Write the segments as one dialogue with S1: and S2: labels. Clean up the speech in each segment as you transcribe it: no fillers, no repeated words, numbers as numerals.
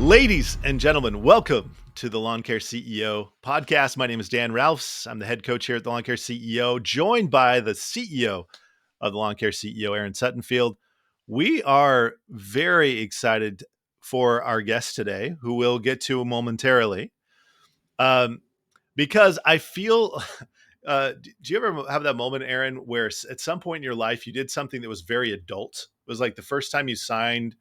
S1: Ladies and gentlemen, welcome to the Lawn Care CEO podcast. My name is Dan Ralphs. I'm the head coach here at the Lawn Care CEO, joined by the CEO of the Lawn Care CEO, Aaron Suttonfield. We are very excited for our guest today, who we'll get to momentarily, because I feel, do you ever have that moment, Aaron, where at some point in your life you did something that was very adult? It was like the first time you signed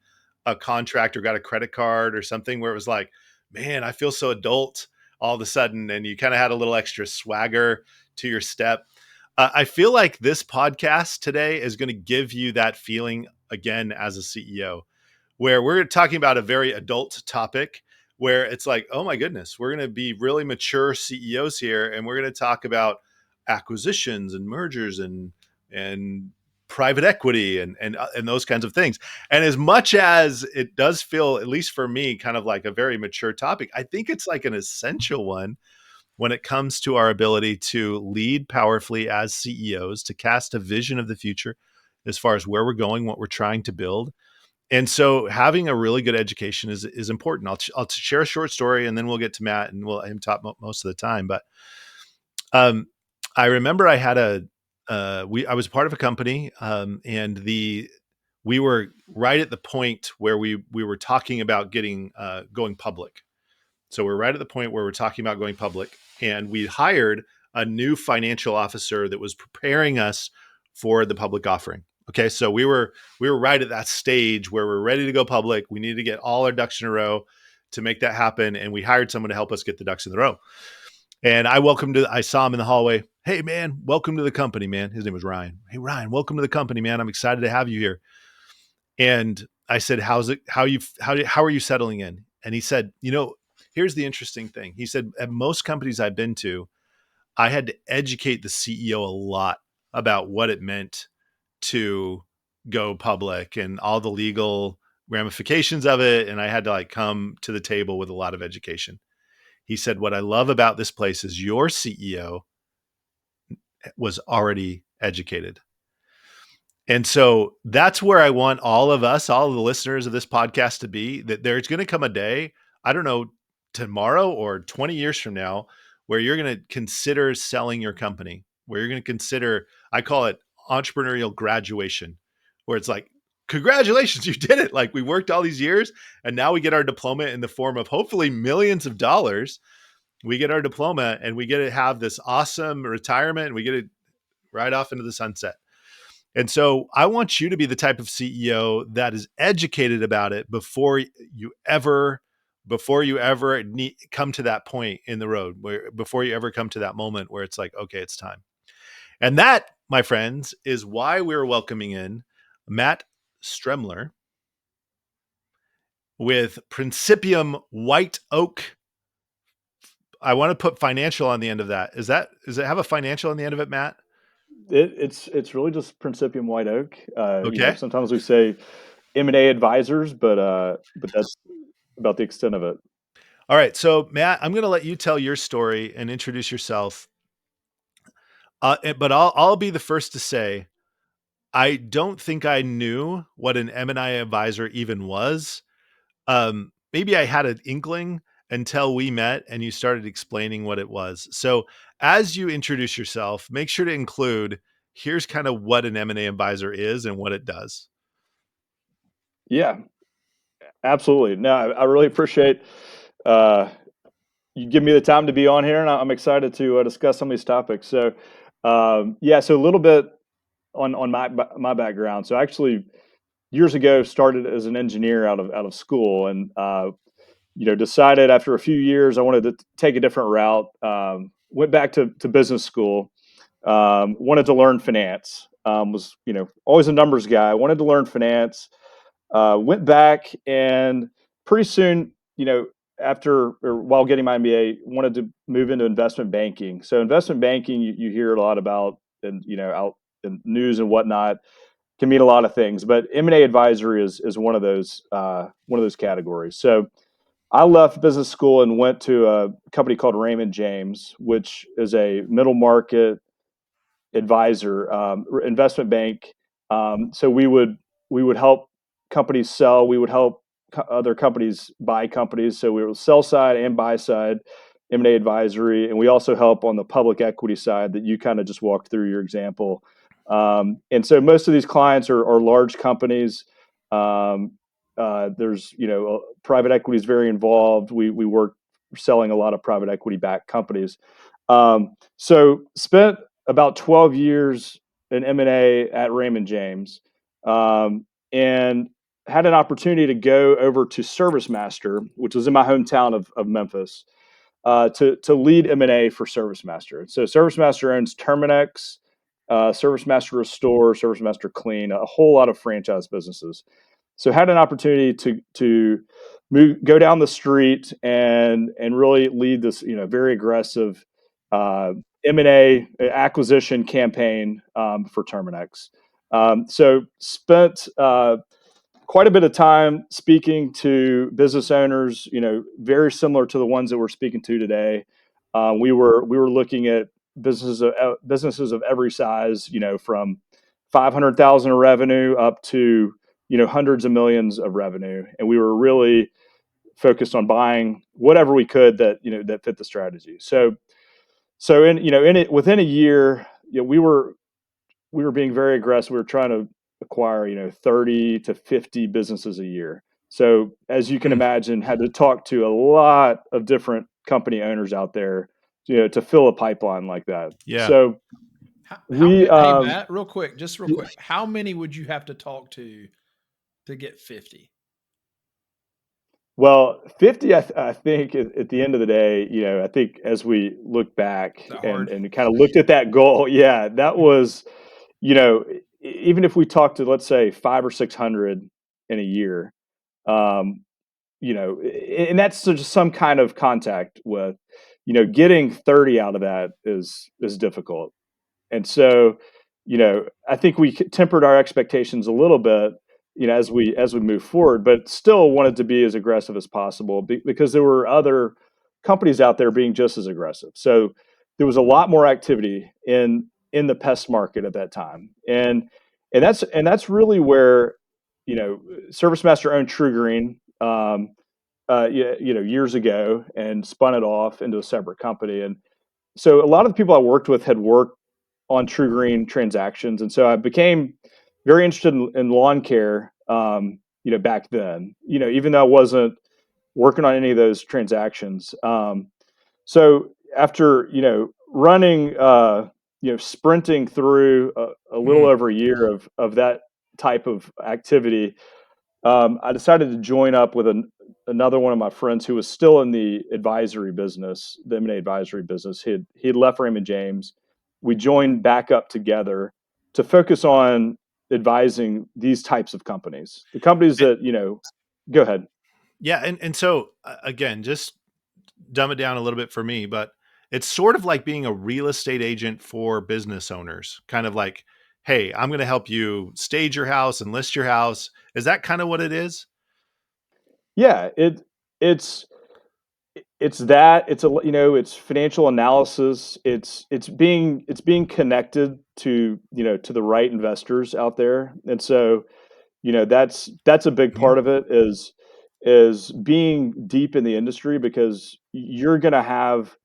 S1: a contract or got a credit card or something where it was like, man, I feel so adult all of a sudden. And you kind of had a little extra swagger to your step. I feel like this podcast today is going to give you that feeling again as a CEO, where we're talking about a very adult topic where it's like, oh my goodness, we're going to be really mature CEOs here. And we're going to talk about acquisitions and mergers and private equity and those kinds of things. And as much as it does feel, at least for me, kind of like a very mature topic, I think it's like an essential one when it comes to our ability to lead powerfully as CEOs, to cast a vision of the future as far as where we're going, what we're trying to build. And so having a really good education is important. I'll share a short story and then we'll get to Matt and we'll let him talk most of the time. But I remember I had I was part of a company, and we were right at the point where we were talking about going public. So we're right at the point where we're talking about going public, and we hired a new financial officer that was preparing us for the public offering. Okay, so we were right at that stage where we're ready to go public. We needed to get all our ducks in a row to make that happen, and we hired someone to help us get the ducks in the row. And I saw him in the hallway. Hey man, welcome to the company, man. His name was Ryan. Hey Ryan, welcome to the company, man. I'm excited to have you here. And I said, how are you settling in? And he said, here's the interesting thing. He said, at most companies I've been to, I had to educate the CEO a lot about what it meant to go public and all the legal ramifications of it. And I had to come to the table with a lot of education. He said, what I love about this place is your CEO was already educated. And so that's where I want all of the listeners of this podcast to be, that there's going to come a day, I don't know, tomorrow or 20 years from now, where you're going to consider selling your company, where you're going to consider, I call it entrepreneurial graduation, where it's like, congratulations, you did it. Like we worked all these years and now we get our diploma in the form of hopefully millions of dollars. We get our diploma and we get to have this awesome retirement and we get to ride off into the sunset. And so I want you to be the type of CEO that is educated about it before you ever come to that point in the road, before you ever come to that moment where it's like, okay, it's time. And that, my friends, is why we're welcoming in Matt Stemmler with Principium White Oak. I want to put financial on the end of that. Does it have a financial on the end of it, Matt?
S2: It's really just Principium White Oak.
S1: Okay.
S2: Sometimes we say M&A advisors, but that's about the extent of it.
S1: All right. So Matt, I'm going to let you tell your story and introduce yourself. But I'll be the first to say, I don't think I knew what an M&A advisor even was. Maybe I had an inkling until we met and you started explaining what it was. So as you introduce yourself, make sure to include, here's kind of what an M&A advisor is and what it does.
S2: Yeah, absolutely. No, I really appreciate you give me the time to be on here, and I'm excited to discuss some of these topics. So, so a little bit on my background. So, actually, years ago, started as an engineer out of school, and decided after a few years I wanted to take a different route. Went back to business school. Wanted to learn finance. Was always a numbers guy. Wanted to learn finance. Went back and pretty soon, while getting my MBA, wanted to move into investment banking. So investment banking, you hear a lot about, and out in news and whatnot, can mean a lot of things. But M&A advisory is one of those categories. So I left business school and went to a company called Raymond James, which is a middle market advisor, investment bank. So we would help companies sell. We would help other companies buy companies. So we were sell side and buy side M&A advisory, and we also help on the public equity side that you kind of just walked through your example. And so most of these clients are large companies. Um, there's private equity is very involved. We work selling a lot of private equity backed companies. So spent about 12 years in M&A at Raymond James, and had an opportunity to go over to ServiceMaster, which was in my hometown of Memphis, to lead M&A for ServiceMaster. So ServiceMaster owns Terminex, ServiceMaster Restore, ServiceMaster Clean, a whole lot of franchise businesses. So had an opportunity go down the street and really lead this very aggressive uh, M&A acquisition campaign for Terminex. So spent quite a bit of time speaking to business owners, very similar to the ones that we're speaking to today. We were looking at businesses of every size, from 500,000 of revenue up to hundreds of millions of revenue, and we were really focused on buying whatever we could that fit the strategy. So in it within a year, we were being very aggressive. We were trying to acquire, 30 to 50 businesses a year. So as you can
S1: Mm,
S2: imagine, had to talk to a lot of different company owners out there, to fill a pipeline like that.
S1: yeah.
S2: So
S3: How
S2: we,
S3: hey, Matt, real quick, just real quick. How many would you have to talk to get 50?
S2: well, 50, I think at the end of the day, I think as we look back
S3: Is that
S2: and,
S3: hard?
S2: and kind of looked at that goal, yeah, that was, you know, even if we talked to, let's say, five or 600 in a year, um, and that's just some kind of contact with, getting 30 out of that is difficult. And so, I think we tempered our expectations a little bit, as we move forward, but still wanted to be as aggressive as possible because there were other companies out there being just as aggressive. So there was a lot more activity in the pest market at that time, and that's really where, you know ServiceMaster owned True Green, years ago, and spun it off into a separate company. And so a lot of the people I worked with had worked on True Green transactions, and so I became very interested in lawn care. Back then, even though I wasn't working on any of those transactions. So after running, sprinting through a little
S1: Mm,
S2: over a year of that type of activity, I decided to join up with another one of my friends who was still in the advisory business, the M&A advisory business. He had left Raymond James. We joined back up together to focus on advising these types of companies, the companies
S1: it-
S2: that Go ahead.
S1: yeah, and so again, just dumb it down a little bit for me, but it's sort of like being a real estate agent for business owners. Kind of like, hey, I'm going to help you stage your house and list your house. Is that kind of what it is?
S2: Yeah, it's it's that it's a it's financial analysis. It's being connected to the right investors out there, and so that's a big
S1: Mhm.
S2: part of it, is being deep in the industry, because you're going to have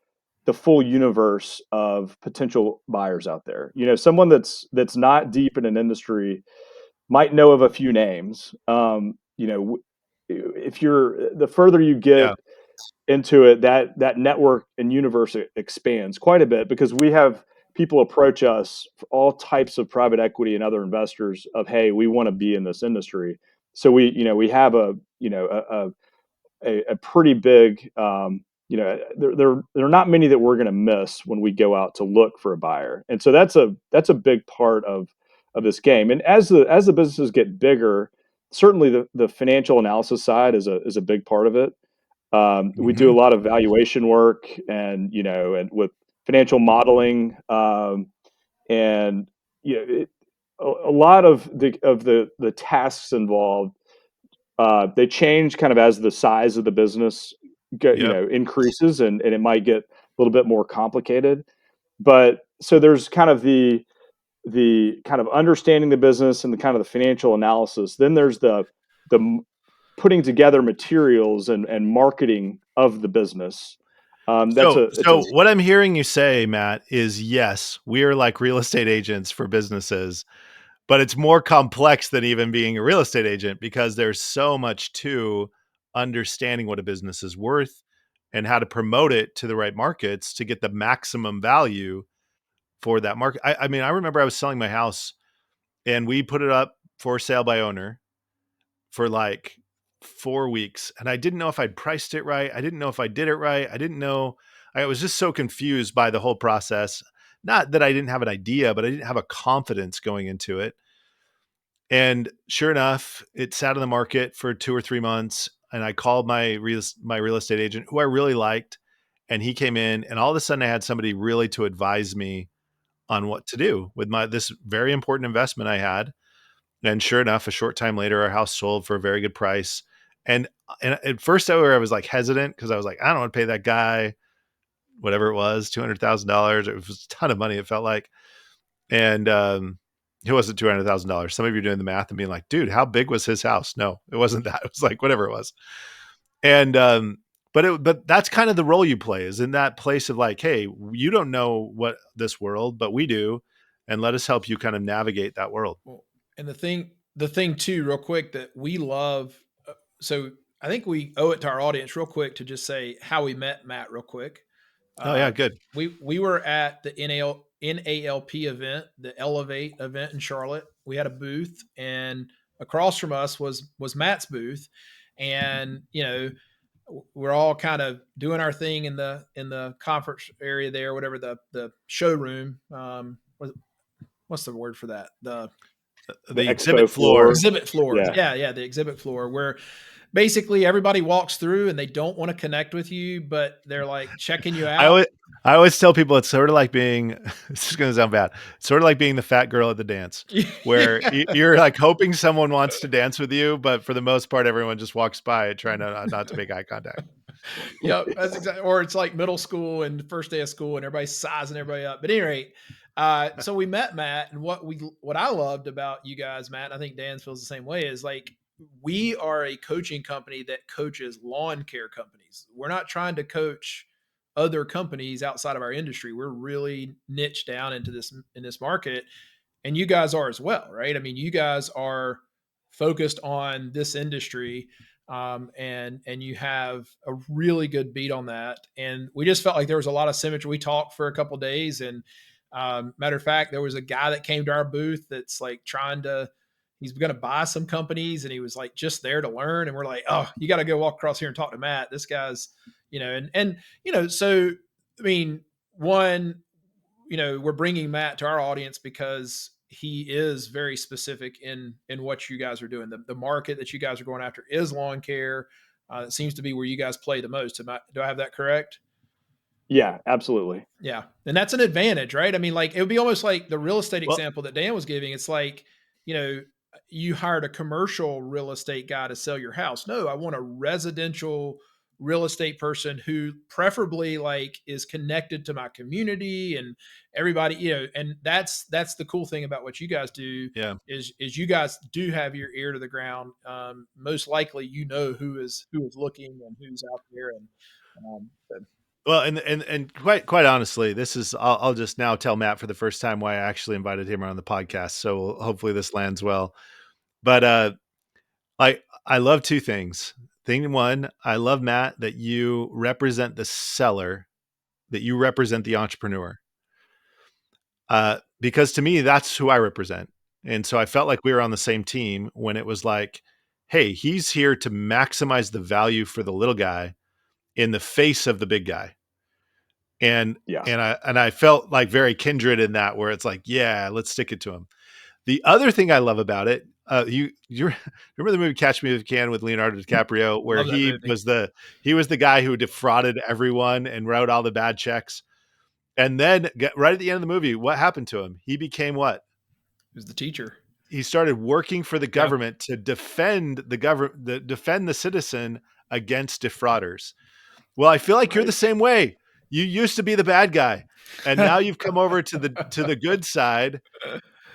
S2: the full universe of potential buyers out there. Someone that's not deep in an industry might know of a few names. If you're the further you
S1: Yeah.
S2: get into it, that network and universe expands quite a bit, because we have people approach us for all types of private equity and other investors of, hey, we want to be in this industry. So we have a pretty big, there are not many that we're going to miss when we go out to look for a buyer. And so that's a big part of this game. And as the businesses get bigger, certainly the financial analysis side is a big part of it. We do a
S1: Hmm.
S2: lot of valuation work, and with financial modeling, and a lot of the tasks involved. They change kind of as the size of the business
S1: Yep.
S2: increases, and it might get a little bit more complicated. But so there's kind of the kind of understanding the business and the kind of the financial analysis. Then there's the putting together materials and marketing of the business. That's
S1: So,
S2: a it's a
S1: so what I'm hearing you say, Matt, is yes, we are like real estate agents for businesses, but it's more complex than even being a real estate agent because there's so much to understanding what a business is worth and how to promote it to the right markets to get the maximum value for that market. I mean, I remember I was selling my house and we put it up for sale by owner for like 4 weeks. And I didn't know if I'd priced it right. I didn't know if I did it right. I didn't know. I was just so confused by the whole process. Not that I didn't have an idea, but I didn't have a confidence going into it. And sure enough, it sat on the market for 2 or 3 months. And I called my real estate agent, who I really liked, and he came in. And all of a sudden, I had somebody really to advise me on what to do with my this very important investment I had. And sure enough, a short time later, our house sold for a very good price. And at first, I was like hesitant because I was like, I don't want to pay that guy whatever it was, $200,000. It was a ton of money. It felt like, and it wasn't $200,000. Some of you are doing the math and being like, dude, how big was his house? No, it wasn't that. It was like whatever it was. And but that's kind of the role you play, is in that place of like, hey, you don't know what this world, but we do, and let us help you kind of navigate that world.
S3: Well, and the thing too, real quick, that we love. So I think we owe it to our audience, real quick, to just say how we met Matt, real quick.
S1: Oh yeah,
S3: Uh,
S1: good.
S3: we were at the NALP event, the Elevate event in Charlotte. We had a booth, and across from us was Matt's booth, and we're all kind of doing our thing in the conference area there, whatever, the showroom. What's the word for that? The
S2: the
S1: The exhibit
S2: expo
S1: floor.
S2: floor.
S3: exhibit floor.
S2: Yeah.
S3: Yeah, the exhibit floor, where basically everybody walks through and they don't want to connect with you, but they're like checking you
S1: I
S3: out.
S1: always I always tell people it's sort of like being this is going to sound bad. It's sort of like being the fat girl at the dance, where
S3: Yeah.
S1: you're like hoping someone wants to dance with you, but for the most part, everyone just walks by trying to not to make eye contact.
S3: Yep, that's exactly. Or it's like middle school and the first day of school, and everybody's sizing everybody up. But at any rate, so we met Matt, and what I loved about you guys, Matt, and I think Dan feels the same way, is like we are a coaching company that coaches lawn care companies. We're not trying to coach other companies outside of our industry. We're really niche down into this market, and you guys are as well, right? I mean, you guys are focused on this industry, and you have a really good beat on that. And we just felt like there was a lot of symmetry. We talked for a couple of days, and matter of fact, there was a guy that came to our booth that's like trying to. He's going to buy some companies, and he was like just there to learn. And we're like, oh, you got to go walk across here and talk to Matt. This guy's, so I mean, one, we're bringing Matt to our audience because he is very specific in what you guys are doing. The market that you guys are going after is lawn care. It seems to be where you guys play the most. Do I have that correct?
S2: Yeah, absolutely.
S3: Yeah. And that's an advantage, right? I mean, like it would be almost like the real estate
S1: Well,
S3: example that Dan was giving. It's like, you know, you hired a commercial real estate guy to sell your house. No, I want a residential real estate person who preferably like is connected to my community and everybody, and that's the cool thing about what you guys do
S1: yeah.
S3: is you guys do have your ear to the ground. Most likely, who is looking and who's out there, and but
S1: Well, and quite honestly, this is I'll just now tell Matt for the first time why I actually invited him on the podcast. So hopefully this lands well. But I love two things. Thing one, I love, Matt, that you represent the seller, that you represent the entrepreneur. Because to me, that's who I represent. And so I felt like we were on the same team when it was like, hey, he's here to maximize the value for the little guy in the face of the big guy. And
S2: Yeah.
S1: and I felt like very kindred in that, where it's like, yeah, let's stick it to him. The other thing I love about it, you remember the movie Catch Me If You Can with Leonardo DiCaprio, where
S3: love that movie.
S1: he was the guy who defrauded everyone and wrote all the bad checks, and then right at the end of the movie, what happened to him? He became what?
S3: Who's the teacher?
S1: He started working for the
S3: Yep.
S1: government to defend defend the citizen against defrauders. Well, I feel like you're the
S2: Right.
S1: same way. You used to be the bad guy, and now you've come over to the good side,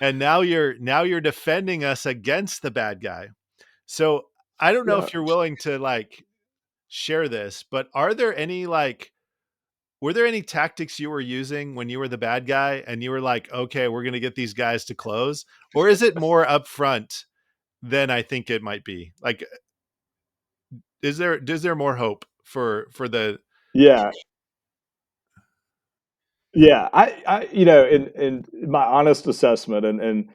S1: and now you're defending us against the bad guy. So I don't know
S2: Yeah.
S1: if you're willing to like share this, but are there any like were there any tactics you were using when you were the bad guy and you were like, okay, we're going to get these guys to close? Or is it more upfront than I think it might be? Like, is there more hope for the
S2: Yeah. Yeah. In my honest assessment and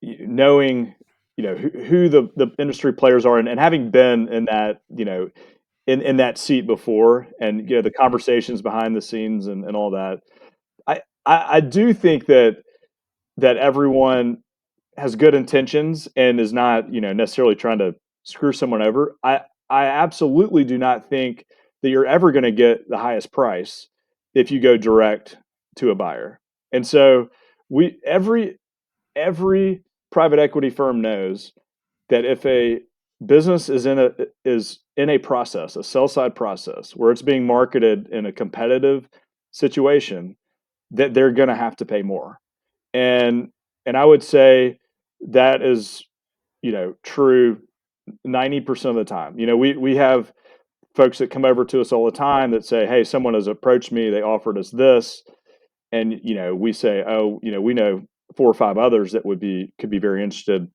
S2: knowing, who the industry players are and having been in that, in that seat before and, the conversations behind the scenes and all that, I do think that everyone has good intentions and is not, necessarily trying to screw someone over. I absolutely do not think that you're ever going to get the highest price if you go direct to a buyer. And so we every private equity firm knows that if a business is in a process, a sell side process where it's being marketed in a competitive situation, that they're going to have to pay more. And and I would say that is, true 90% of the time. We have folks that come over to us all the time that say, "Hey, someone has approached me, they offered us this." And, we say, "Oh, we know 4 or 5 others that could be very interested,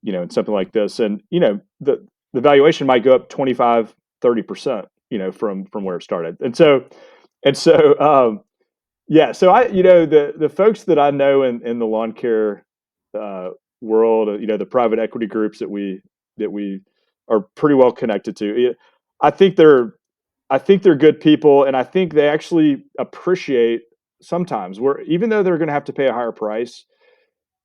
S2: in something like this." And, the valuation might go up 25, 30%, from where it started. And so, yeah, so the folks that I know in the lawn care uh, world, the private equity groups that we are pretty well connected to. I think they're I think they're good people, and I think they actually appreciate sometimes where even though they're going to have to pay a higher price,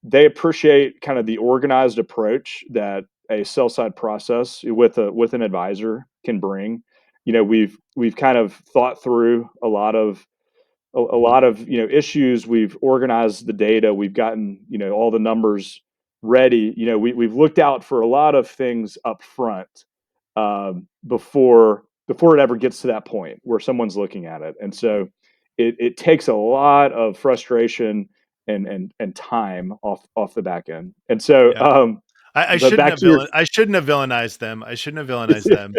S2: they appreciate kind of the organized approach that a sell side process with an advisor can bring. We've kind of thought through a lot of issues. We've organized the data. We've gotten all the numbers ready. We've looked out for a lot of things up front, before it ever gets to that point where someone's looking at it. And so it takes a lot of frustration and time off the back end. And so,
S1: yeah.
S2: but back to your
S1: I shouldn't have villainized them. I shouldn't have villainized them.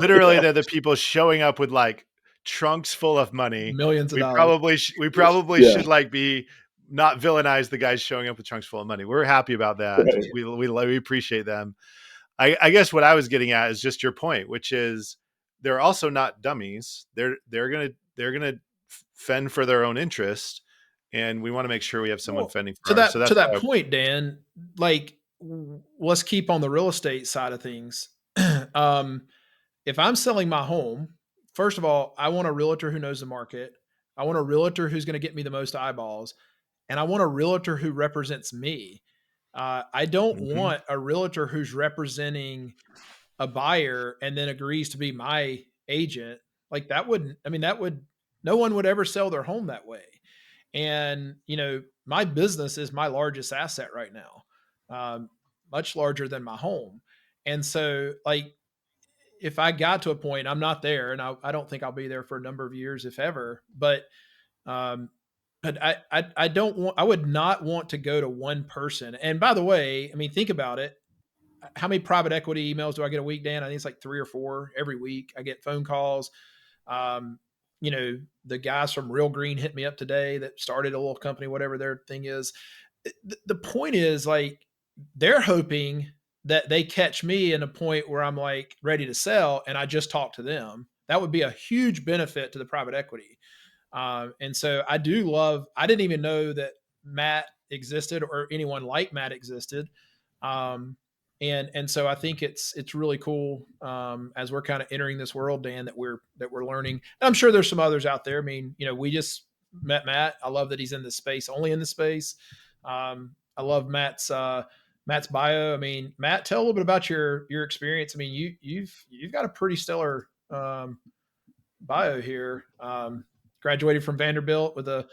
S1: Literally,
S2: yeah,
S1: they're the people showing up with like trunks full of money.
S3: Millions of dollars.
S1: We probably
S2: yeah,
S1: should like be not villainize the guys showing up with trunks full of money. We're happy about that.
S2: right,
S1: We appreciate them. I guess what I was getting at is just your point, which is they're also not dummies. They're gonna fend for their own interest, and we want to make sure we have someone
S3: Well,
S1: fending for
S3: to
S1: ours. So
S3: that to
S1: that's
S3: that
S1: why.
S3: point, Dan, like let's keep on the real estate side of things. um, if I'm selling my home, first of all, I want a realtor who knows the market. I want a realtor who's going to get me the most eyeballs, and I want a realtor who represents me. I don't
S1: Mhm.
S3: want a realtor who's representing a buyer and then agrees to be my agent. Like that wouldn't. I mean, that would. No one would ever sell their home that way. And, my business is my largest asset right now, much larger than my home. And so, like, if I got to a point, I'm not there, and I don't think I'll be there for a number of years, if ever. Um, but I don't want, I would not want to go to one person. And by the way, I mean, think about it. How many private equity emails do I get a week, Dan? I think it's like 3 or 4 every week. I get phone calls. Um, the guys from Real Green hit me up today that started a little company, whatever their thing is. The point is like they're hoping that they catch me in a point where I'm like ready to sell and I just talk to them. That would be a huge benefit to the private equity. And so I didn't even know that Matt existed or anyone like Matt existed. Um, and so I think it's really cool as we're kind of entering this world, Dan, that we're learning. And I'm sure there's some others out there. I mean, we just met Matt. I love that he's in this space, only in the space. I love Matt's bio. I mean, Matt, tell a little bit about your experience. I mean, you've got a pretty stellar bio here. Graduated from Vanderbilt with a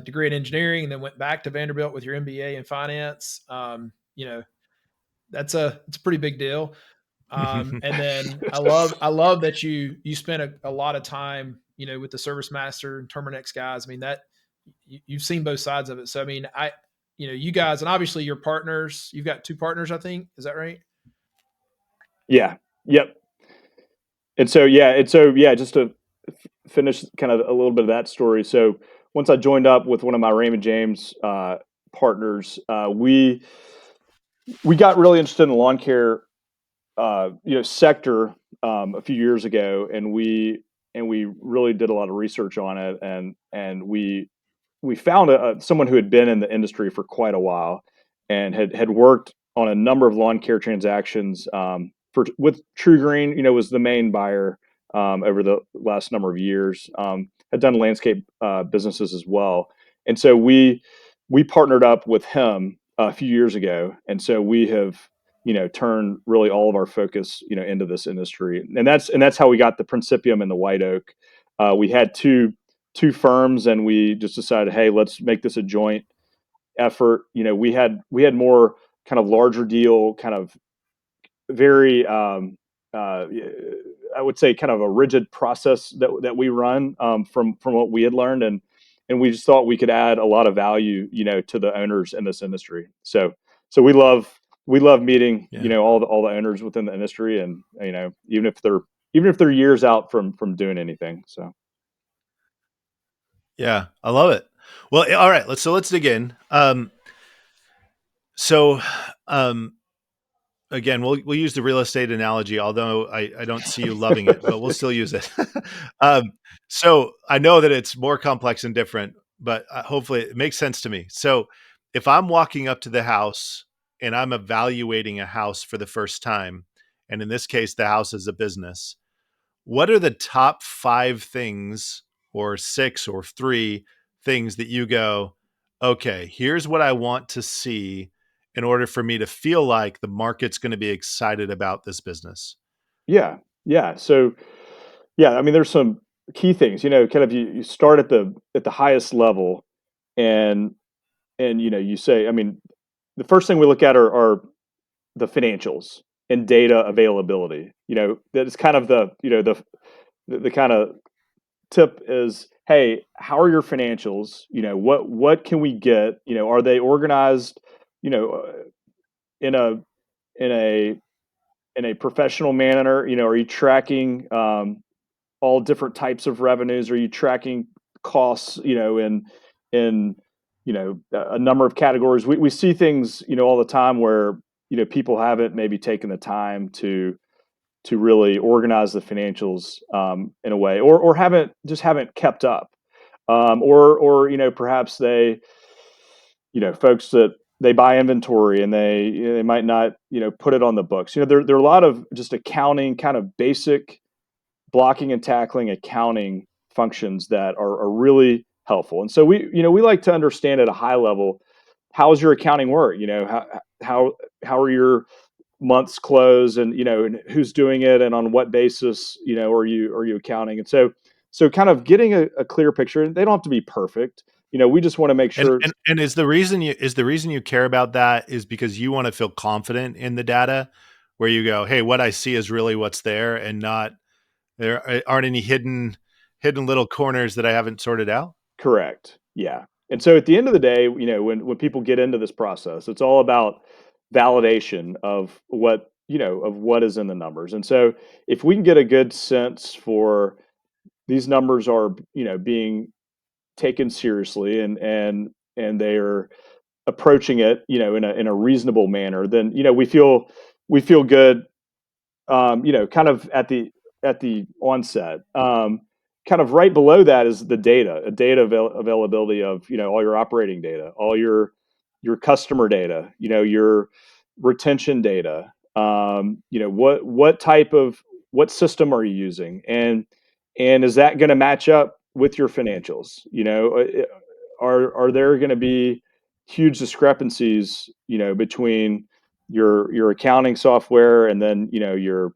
S3: degree in engineering, and then went back to Vanderbilt with your MBA in finance. It's a pretty big deal. And then I love that you spent a lot of time, with the Service Master and Terminex guys. I mean that you've seen both sides of it. So I mean, you guys, and obviously your partners. You've got two partners, I think. Is that right?
S2: Yeah. Yep. And so, just to finish kind of a little bit of that story. So once I joined up with one of my Raymond James partners, we got really interested in the lawn care sector a few years ago, and we really did a lot of research on it, and we found someone who had been in the industry for quite a while and had worked on a number of lawn care transactions for with True Green. Was the main buyer over the last number of years. Had done landscape businesses as well, and so we partnered up with him a few years ago, and so we have turned really all of our focus into this industry, and that's how we got the Principium and the White Oak. We had two firms, and we just decided, hey, let's make this a joint effort. We had more kind of larger deal, kind of very I would say kind of a rigid process that we run from what we had learned, and we just thought we could add a lot of value to the owners in this industry. So we love meeting
S1: Yeah.
S2: all the owners within the industry, and even if they're years out from doing anything. So
S1: Yeah. I love it. Well, all right. Let's dig in. So um, again, we'll use the real estate analogy, although I don't see you loving it, but we'll still use it. So I know that it's more complex and different, but hopefully it makes sense to me. So if I'm walking up to the house and I'm evaluating a house for the first time, and in this case, the house is a business, what are the top five things, or six or three things that you go, okay, here's what I want to see in order for me to feel like the market's going to be excited about this business?
S2: yeah, yeah. So yeah, I mean, there's some key things. Kind of you start at the highest level, and you say, I mean, the first thing we look at are the financials and data availability. That is kind of the kind of tip is, hey, how are your financials? What can we get? Are they organized? You know, in a in a in a professional manner. Are you tracking all different types of revenues? Are you tracking costs? In a number of categories. We see things all the time where people haven't maybe taken the time to really organize the financials in a way, or haven't kept up, or perhaps folks that they buy inventory and they might not put it on the books. There are a lot of just accounting, kind of basic blocking and tackling accounting functions that are really helpful. And so we like to understand at a high level, how is your accounting work? How are your months close, and who's doing it, and on what basis are you accounting? And so kind of getting a clear picture. They don't have to be perfect. We just want to make
S1: And,
S2: sure.
S1: and is the reason you care about that is because you want to feel confident in the data, where you go, hey, what I see is really what's there, and not there aren't any hidden little corners that I haven't sorted out.
S2: Correct. Yeah. And so at the end of the day, when people get into this process, it's all about validation of what is in the numbers. And so if we can get a good sense for these numbers are, being taken seriously, and they are approaching it, in a reasonable manner, then we feel good, kind of at the onset. Kind of right below that is the data availability of all your operating data, all your customer data, your retention data. What system are you using, and is that going to match up with your financials? Are there going to be huge discrepancies, between your accounting software and then your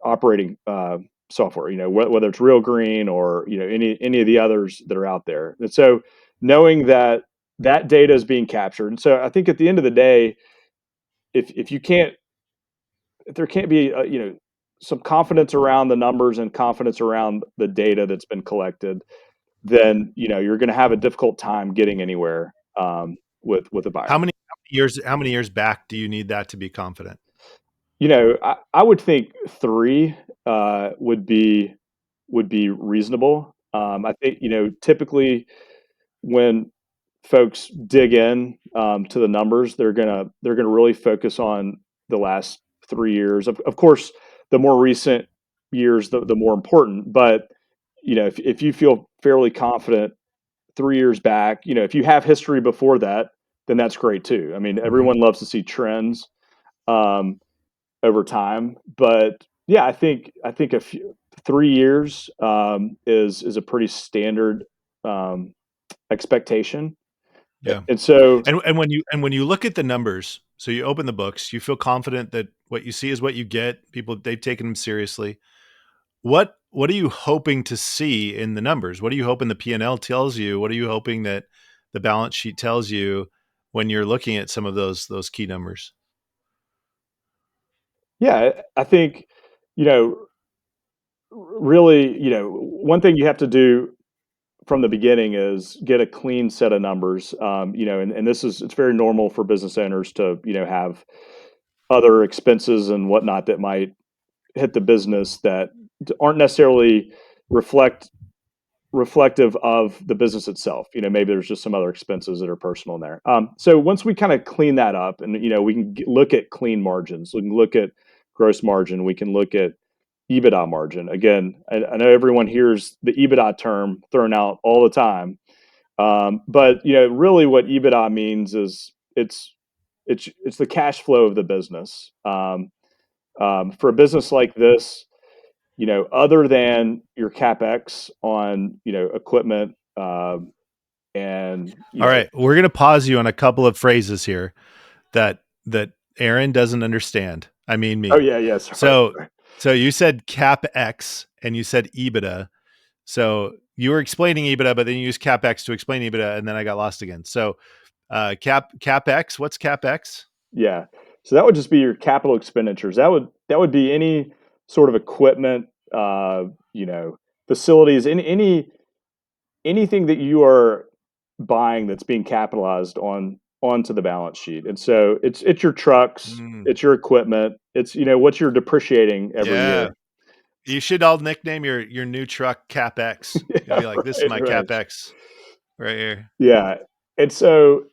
S2: operating software, whether it's Real Green or any of the others that are out there. And so knowing that that data is being captured. And so I think at the end of the day, if you can't, if there can't be some confidence around the numbers and confidence around the data that's been collected, then you're going to have a difficult time getting anywhere with a
S1: How
S2: buyer.
S1: many years back do you need that to be confident?
S2: I would think three would be reasonable. I think typically when folks dig in to the numbers, they're gonna really focus on the last 3 years. Of course, the more recent years, the more important. But if you feel fairly confident 3 years back, if you have history before that, then that's great too. I mean,
S1: Mhm.
S2: everyone loves to see trends um, over time, but yeah, I think 3 years is a pretty standard um, expectation.
S1: Yeah.
S2: And so,
S1: And when you look at the numbers, so you open the books, you feel confident that what you see is what you get. People, they've taken them seriously. What are you hoping to see in the numbers? What are you hoping the P&L tells you? What are you hoping that the balance sheet tells you when you're looking at some of those key numbers?
S2: yeah, I think, you know, really, one thing you have to do from the beginning is get a clean set of numbers. And this is it's very normal for business owners to have other expenses and whatnot that might hit the business that aren't necessarily reflect reflective of the business itself. Maybe there's just some other expenses that are personal in there. So once we kind of clean that up, and we can look at clean margins, we can look at gross margin, we can look at EBITDA margin. Again, I know everyone hears the EBITDA term thrown out all the time, but really, what EBITDA means is it's the cash flow of the business. For a business like this, other than your capex on equipment, and
S1: All right, we're going to pause you on a couple of phrases here that Aaron doesn't understand. I mean
S2: oh
S1: me.
S2: yeah, yeah, sorry,
S1: So
S2: sorry.
S1: so you said CapEx and you said EBITDA. So you were explaining EBITDA, but then you used CapEx to explain EBITDA, and then I got lost again. So CapEx, what's CapEx?
S2: Yeah, so that would just be your capital expenditures. That would be any sort of equipment, you know, facilities, anything that you are buying that's being capitalized onto the balance sheet. And so it's your trucks,
S1: Mm,
S2: it's your equipment, it's what you're depreciating every
S1: yeah.
S2: year.
S1: You should all nickname your new truck CapEx. You'd
S2: Yeah,
S1: be like, this is
S2: right,
S1: my
S2: right.
S1: CapEx right here.
S2: Yeah. And so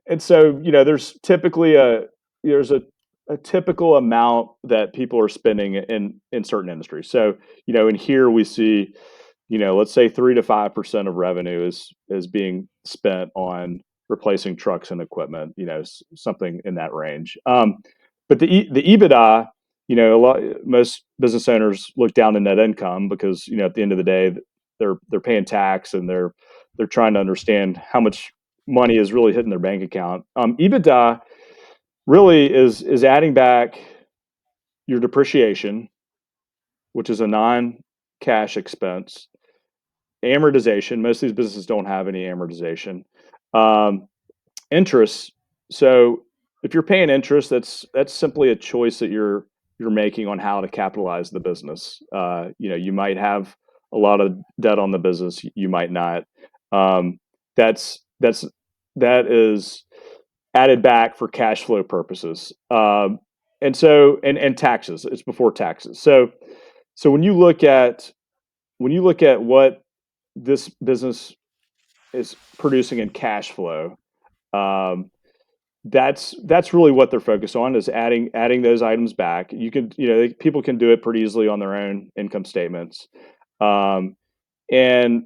S2: there's typically there's a typical amount that people are spending in certain industries. So, in here we see, let's say 3 to 5% of revenue is being spent on replacing trucks and equipment, something in that range. But the EBITDA, most business owners look down to net income because, at the end of the day, they're paying tax, and they're trying to understand how much money is really hitting their bank account. EBITDA really is adding back your depreciation, which is a non-cash expense, amortization. Most of these businesses don't have any amortization. Um, Interest. So if you're paying interest, that's simply a choice that you're making on how to capitalize the business. You might have a lot of debt on the business, you might not. Um, that's that is added back for cash flow purposes. And taxes. It's before taxes. So when you look at what this business is producing in cash flow, um, that's really what they're focused on, is adding those items back. People can do it pretty easily on their own income statements, um, and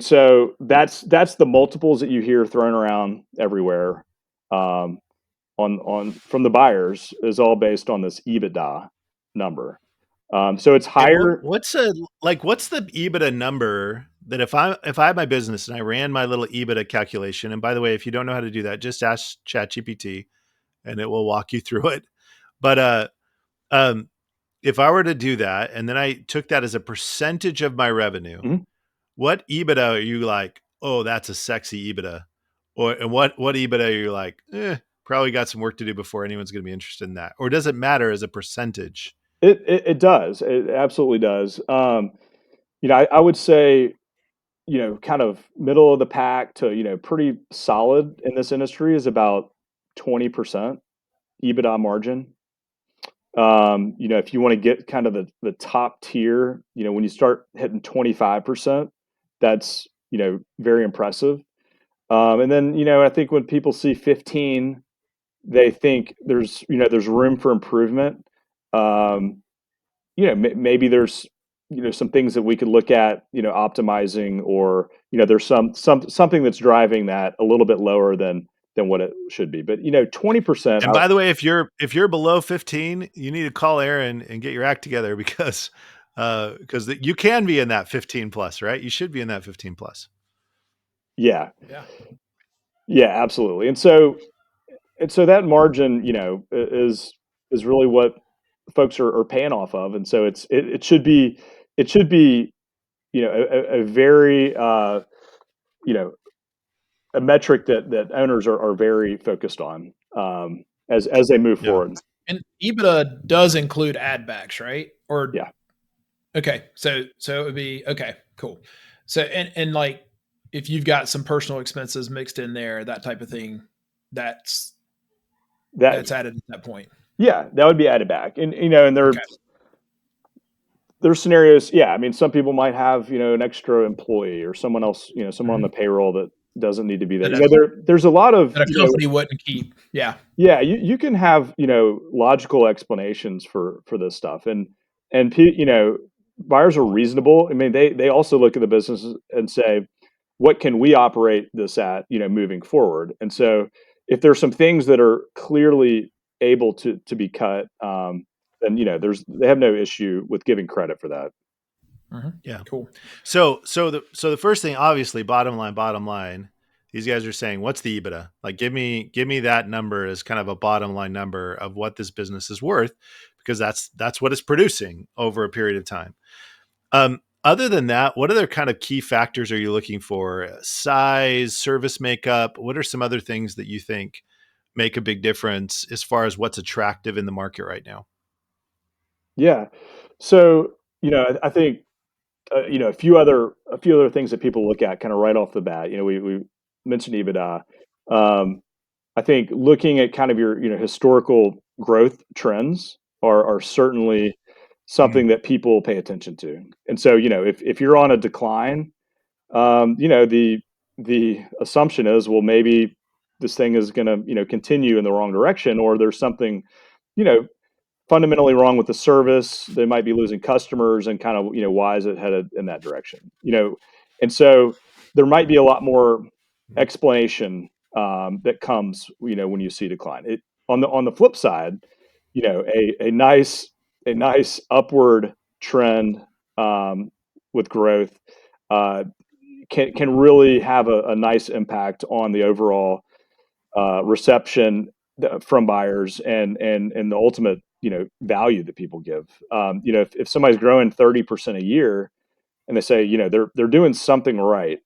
S2: so that's the multiples that you hear thrown around everywhere, um, on from the buyers, is all based on this EBITDA number. So it's
S1: And
S2: higher.
S1: what's the EBITDA number that if I had my business and I ran my little EBITDA calculation, and by the way, if you don't know how to do that, just ask ChatGPT and it will walk you through it. But um, if I were to do that and then I took that as a percentage of my revenue,
S2: Mhm.
S1: what EBITDA are you like? Oh, that's a sexy EBITDA, or and what EBITDA are you like? Probably got some work to do before anyone's going to be interested in that, or does it matter as a percentage?
S2: It does. It absolutely does. I would say, kind of middle of the pack to, pretty solid in this industry is about 20% EBITDA margin. If you want to get kind of the top tier, when you start hitting 25%, that's, very impressive. And then, I think when people see 15, they think there's room for improvement. Um, maybe there's, some things that we could look at, optimizing, or, there's something that's driving that a little bit lower than what it should be. But, 20%,
S1: And by the way, if you're below 15, you need to call Aaron and get your act together because you can be in that 15 plus, right? You should be in that 15 plus.
S2: yeah,
S3: Yeah.
S2: yeah, absolutely. And so that margin, is really what folks are paying off of. And so it should be, a very, you know, a metric that owners are very focused on, as they move
S1: Yeah.
S2: forward.
S3: And EBITDA does include add backs, right? Or
S2: Yeah,
S3: okay, so it would be okay, cool. So and like if you've got some personal expenses mixed in there, that type of thing, that's
S2: that
S3: that's added at that point.
S2: yeah, that would be added back. And
S3: Okay.
S2: there's scenarios. Yeah, I mean, some people might have, an extra employee or someone else, someone on the
S3: Mhm.
S2: payroll that doesn't need to be there.
S3: That a
S2: There's a lot of,
S3: that a company wouldn't keep. Yeah.
S2: yeah, you can have, logical explanations for this stuff. And buyers are reasonable. I mean, they also look at the business and say, what can we operate this at, moving forward? And so if there's some things that are clearly able to be cut, then, they have no issue with giving credit for that.
S3: Mhm.
S1: Yeah.
S3: Cool.
S1: So the first thing, obviously, bottom line, these guys are saying, what's the EBITDA? Like, give me that number as kind of a bottom line number of what this business is worth, because that's what it's producing over a period of time. Other than that, what other kind of key factors are you looking for? Size, service makeup. What are some other things that you think make a big difference as far as what's attractive in the market right now?
S2: Yeah. So, I think, a few other things that people look at kind of right off the bat. We mentioned EBITDA. Um, I think looking at kind of your, historical growth trends are certainly
S1: Mhm.
S2: something that people pay attention to. And so, if you're on a decline, the assumption is, well, maybe this thing is going to, continue in the wrong direction, or there's something, you know, fundamentally wrong with the service. They might be losing customers, and kind of, why is it headed in that direction? And so there might be a lot more explanation, that comes, when you see decline. On the flip side, a nice upward trend, with growth, uh, can really have a nice impact on the overall, reception, from buyers, and the ultimate, value that people give. If somebody's growing 30% a year, and they say, they're doing something right,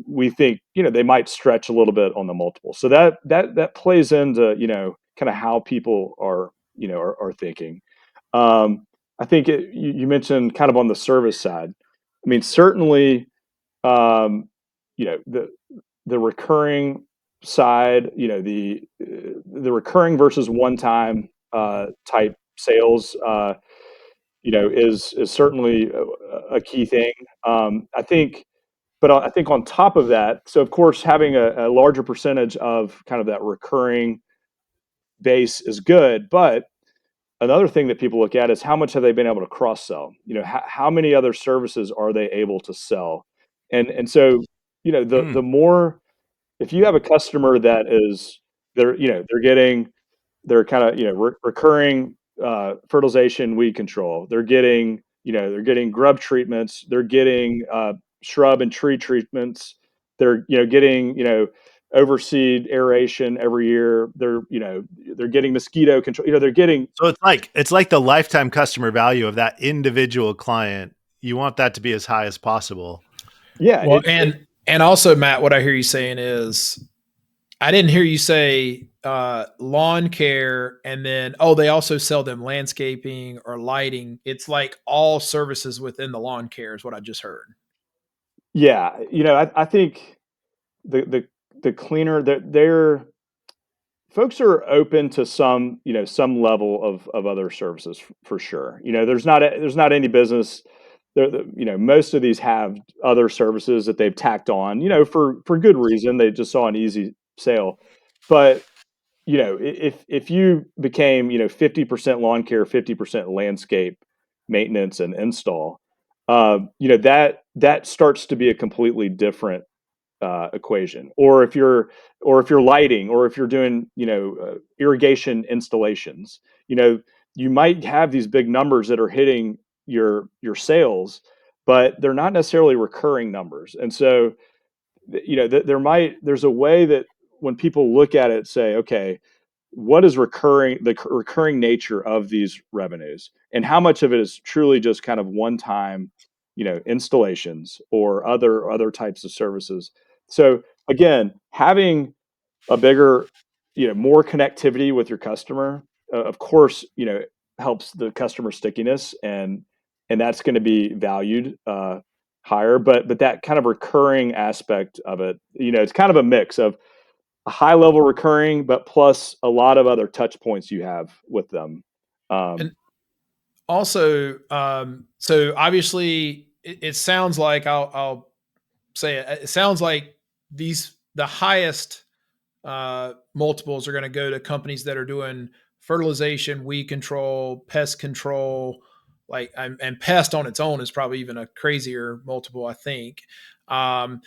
S2: we think, they might stretch a little bit on the multiple. So that plays into, kind of how people are thinking. I think you mentioned kind of on the service side. I mean, certainly, um, the recurring side, the recurring versus one time, type sales, is certainly a key thing. I think, but I think on top of that, so of course having a larger percentage of kind of that recurring base is good, but another thing that people look at is how much have they been able to cross sell. How many other services are they able to sell? And so, the
S1: Mm.
S2: more, if you have a customer that is, they're getting, they're kind of, recurring, fertilization, weed control. They're getting grub treatments. They're getting, shrub and tree treatments. They're, getting, overseed aeration every year. They're getting mosquito control. They're getting,
S1: So it's like the lifetime customer value of that individual client. You want that to be as high as possible.
S2: yeah,
S3: Well, and also Matt, what I hear you saying is I didn't hear you say lawn care and then they also sell them landscaping or lighting. It's like all services within the lawn care is what I just heard.
S2: yeah. I think the cleaner that they're folks are open to some, some level of other services for sure. There's not any business there. Most of these have other services that they've tacked on, for good reason. They just saw an easy sale, but if you became, 50% lawn care, 50% landscape maintenance and install, that starts to be a completely different equation. Or if you're lighting, or if you're doing, irrigation installations, you might have these big numbers that are hitting your sales, but they're not necessarily recurring numbers. And so, there's a way that when people look at it, say, okay, what is recurring nature of these revenues, and how much of it is truly just kind of one time, installations or other types of services. So again, having a bigger, more connectivity with your customer, of course, helps the customer stickiness, and that's going to be valued higher. But that kind of recurring aspect of it, it's kind of a mix of a high level recurring, but plus a lot of other touch points you have with them. Um,
S3: And also, so obviously, it sounds like I'll say it. It sounds like the highest multiples are going to go to companies that are doing fertilization, weed control, pest control. And pest on its own is probably even a crazier multiple, I think. Um,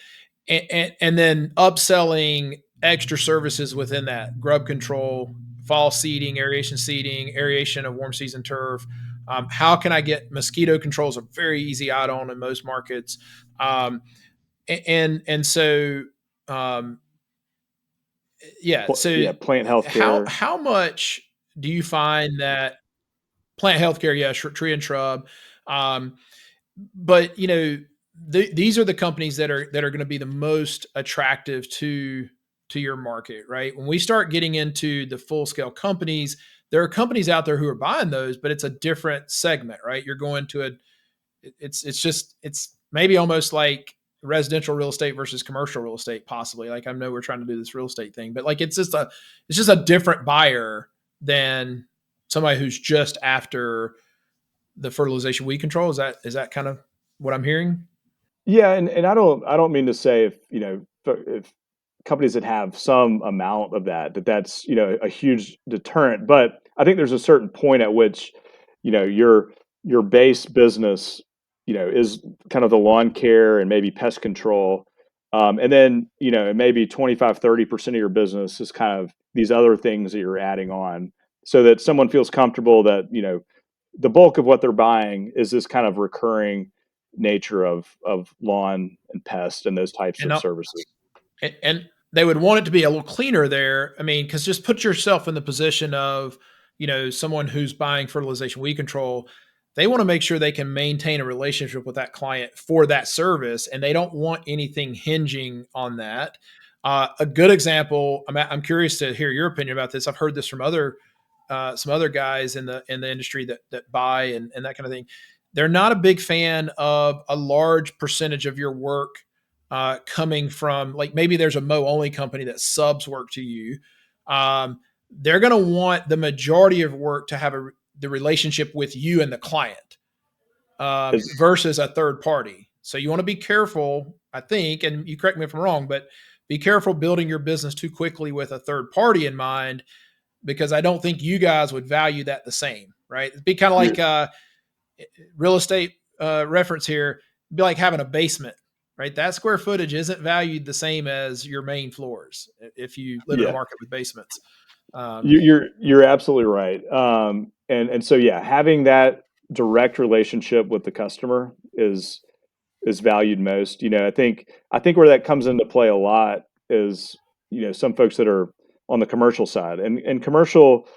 S3: and then upselling extra services within that: grub control, fall seeding, aeration of warm season turf. How can I get mosquito controls? A very easy add-on in most markets. Um, and so um, yeah. So
S2: yeah, plant
S3: how
S2: healthcare.
S3: how much do you find that plant healthcare? Yeah, tree and shrub. Um, but these are the companies that are going to be the most attractive to your market, right? When we start getting into the full scale companies, there are companies out there who are buying those, but it's a different segment, right? You're going to a it's maybe almost like residential real estate versus commercial real estate, possibly. Like, I know we're trying to do this real estate thing, but like it's just a different buyer than somebody who's just after the fertilization weed control. Is that kind of what I'm hearing?
S2: Yeah, and I don't mean to say, if if companies that have some amount of that's, a huge deterrent, but I think there's a certain point at which, your base business, is kind of the lawn care and maybe pest control. And then, maybe 25-30% of your business is kind of these other things that you're adding on, so that someone feels comfortable that, the bulk of what they're buying is this kind of recurring nature of lawn and pest and those types
S3: And
S2: of
S3: uh,
S2: services.
S3: and they would want it to be a little cleaner there. I mean, because just put yourself in the position of, someone who's buying fertilization weed control. They want to make sure they can maintain a relationship with that client for that service, and they don't want anything hinging on that. A good example. I'm curious to hear your opinion about this. I've heard this from some other guys in the industry that buy and that kind of thing. They're not a big fan of a large percentage of your work coming from, like, maybe there's a mow only company that subs work to you. They're going to want the majority of work to have the relationship with you and the client,
S2: Is
S3: versus a third party. So you want to be careful, I think, and you correct me if I'm wrong, but be careful building your business too quickly with a third party in mind, because I don't think you guys would value that the same, right? It'd be kind of
S2: you're
S3: like real estate reference here. It'd be like having a basement, right? That square footage isn't valued the same as your main floors if you live in a
S2: yeah,
S3: market with basements. Um,
S2: you're absolutely right. And so, yeah, having that direct relationship with the customer is valued most. I think where that comes into play a lot is, some folks that are on the commercial side, and commercial,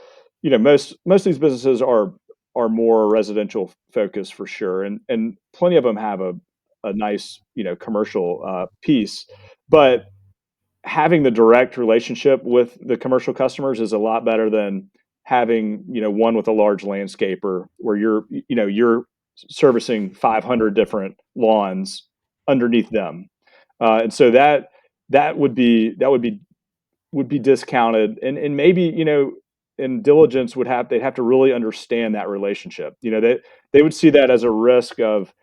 S2: most of these businesses are more residential focused for sure, and plenty of them have a nice, commercial piece, but having the direct relationship with the commercial customers is a lot better than having, one with a large landscaper where you're servicing 500 different lawns underneath them. And so that would be would be discounted, and maybe in diligence they'd have to really understand that relationship. They would see that as a risk of,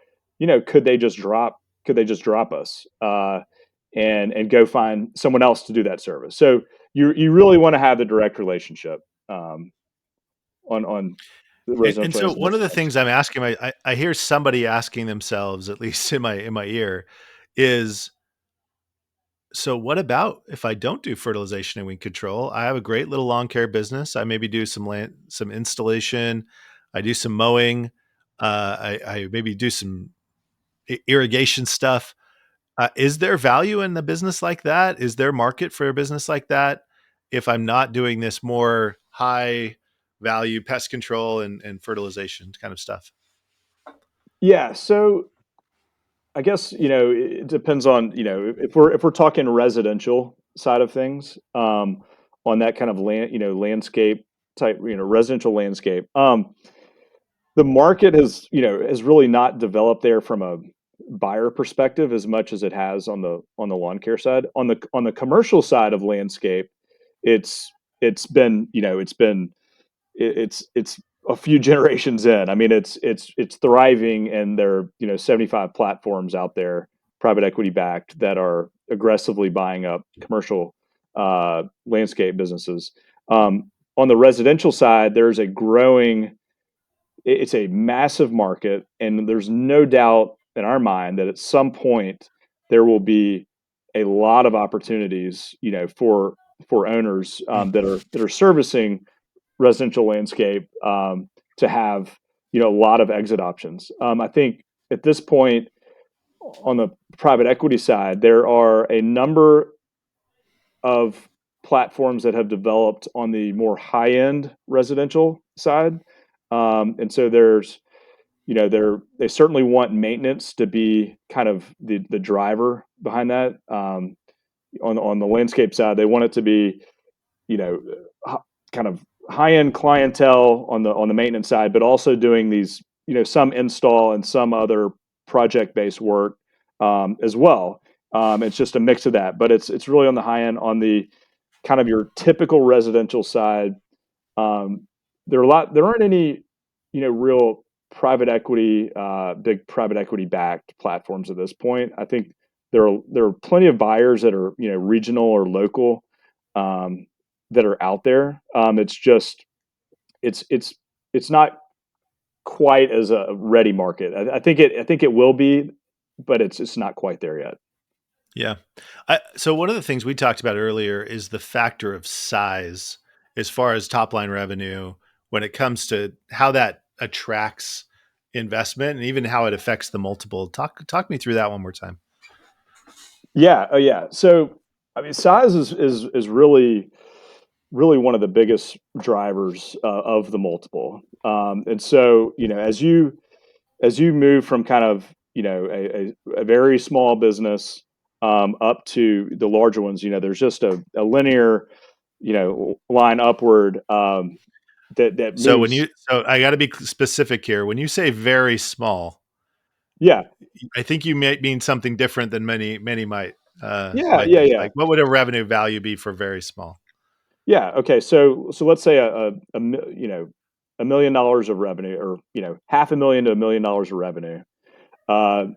S2: could they just drop us, and go find someone else to do that service. So you really want to have the direct relationship, on the
S1: And
S2: residential
S1: so one of
S2: residential
S1: the
S2: side.
S1: things I'm asking, I hear somebody asking themselves, at least in my ear, is, so what about if I don't do fertilization and weed control? I have a great little lawn care business. I maybe do some installation. I do some mowing. I maybe do some irrigation stuff. Is there value in the business like that? Is there market for a business like that? If I'm not doing this more high value pest control and fertilization kind of stuff.
S2: Yeah, so I guess it depends on if we're talking residential side of things, on that kind of landscape type, residential landscape. The market has really not developed there from a buyer perspective as much as it has on the lawn care side. On the commercial side of landscape, it's it's been you know it's a few generations in. I mean, it's thriving, and there are 75 platforms out there, private equity backed, that are aggressively buying up commercial landscape businesses. On the residential side, there's a growing. It's a massive market, and there's no doubt in our mind that at some point there will be a lot of opportunities, for owners, that are servicing residential landscape, to have a lot of exit options. I think at this point on the private equity side, there are a number of platforms that have developed on the more high end residential side, and so they certainly want maintenance to be kind of the driver behind that. On the landscape side, they want it to be you know, kind of high end clientele on the maintenance side, but also doing these, some install and some other project based work, as well. It's just a mix of that, but it's really on the high end. On the kind of your typical residential side, um, there aren't any, real big private equity backed platforms at this point. I think there are plenty of buyers that are regional or local, um, that are out there. It's just it's it's not quite as a ready market. I think it will be, but it's not quite there yet.
S1: Yeah. So one of the things we talked about earlier is the factor of size as far as top line revenue when it comes to how that attracts investment and even how it affects the multiple. Talk me through that one more time.
S2: Yeah. Oh, yeah. So I mean, size is really one of the biggest drivers, of the multiple. And so as you move from kind of a very small business, up to the larger ones, there's just a linear line upward, that moves.
S1: So I got to be specific here. When you say very small,
S2: Yeah,
S1: I think you might mean something different than many
S2: yeah,
S1: might
S2: yeah,
S1: think.
S2: yeah,
S1: Like, what would a revenue value be for very small?
S2: yeah. Okay, so let's say $1 million of revenue, or half a million to $1 million of revenue, on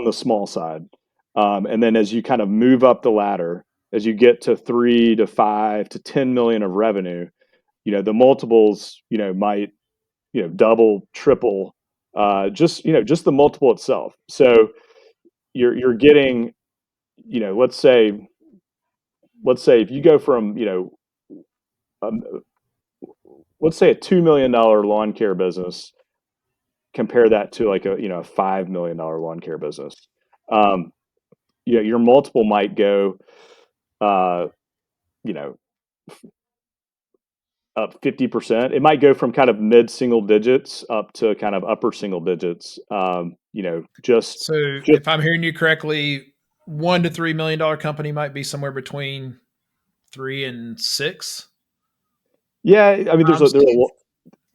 S2: the small side. And then as you kind of move up the ladder, as you get to 3 to 5 to 10 million of revenue, the multiples, might, double, triple, just the multiple itself. So you're getting, let's say, if you go from, um, let's say a $2 million lawn care business, compare that to like a $5 million lawn care business. Um, your multiple might go, uh, you know, up 50%. It might go from kind of mid single digits up to kind of upper single digits.
S3: So
S2: Just
S3: if I'm hearing you correctly, $1 to $3 million company might be somewhere between 3 and 6
S2: yeah. I mean,
S3: times.
S2: there are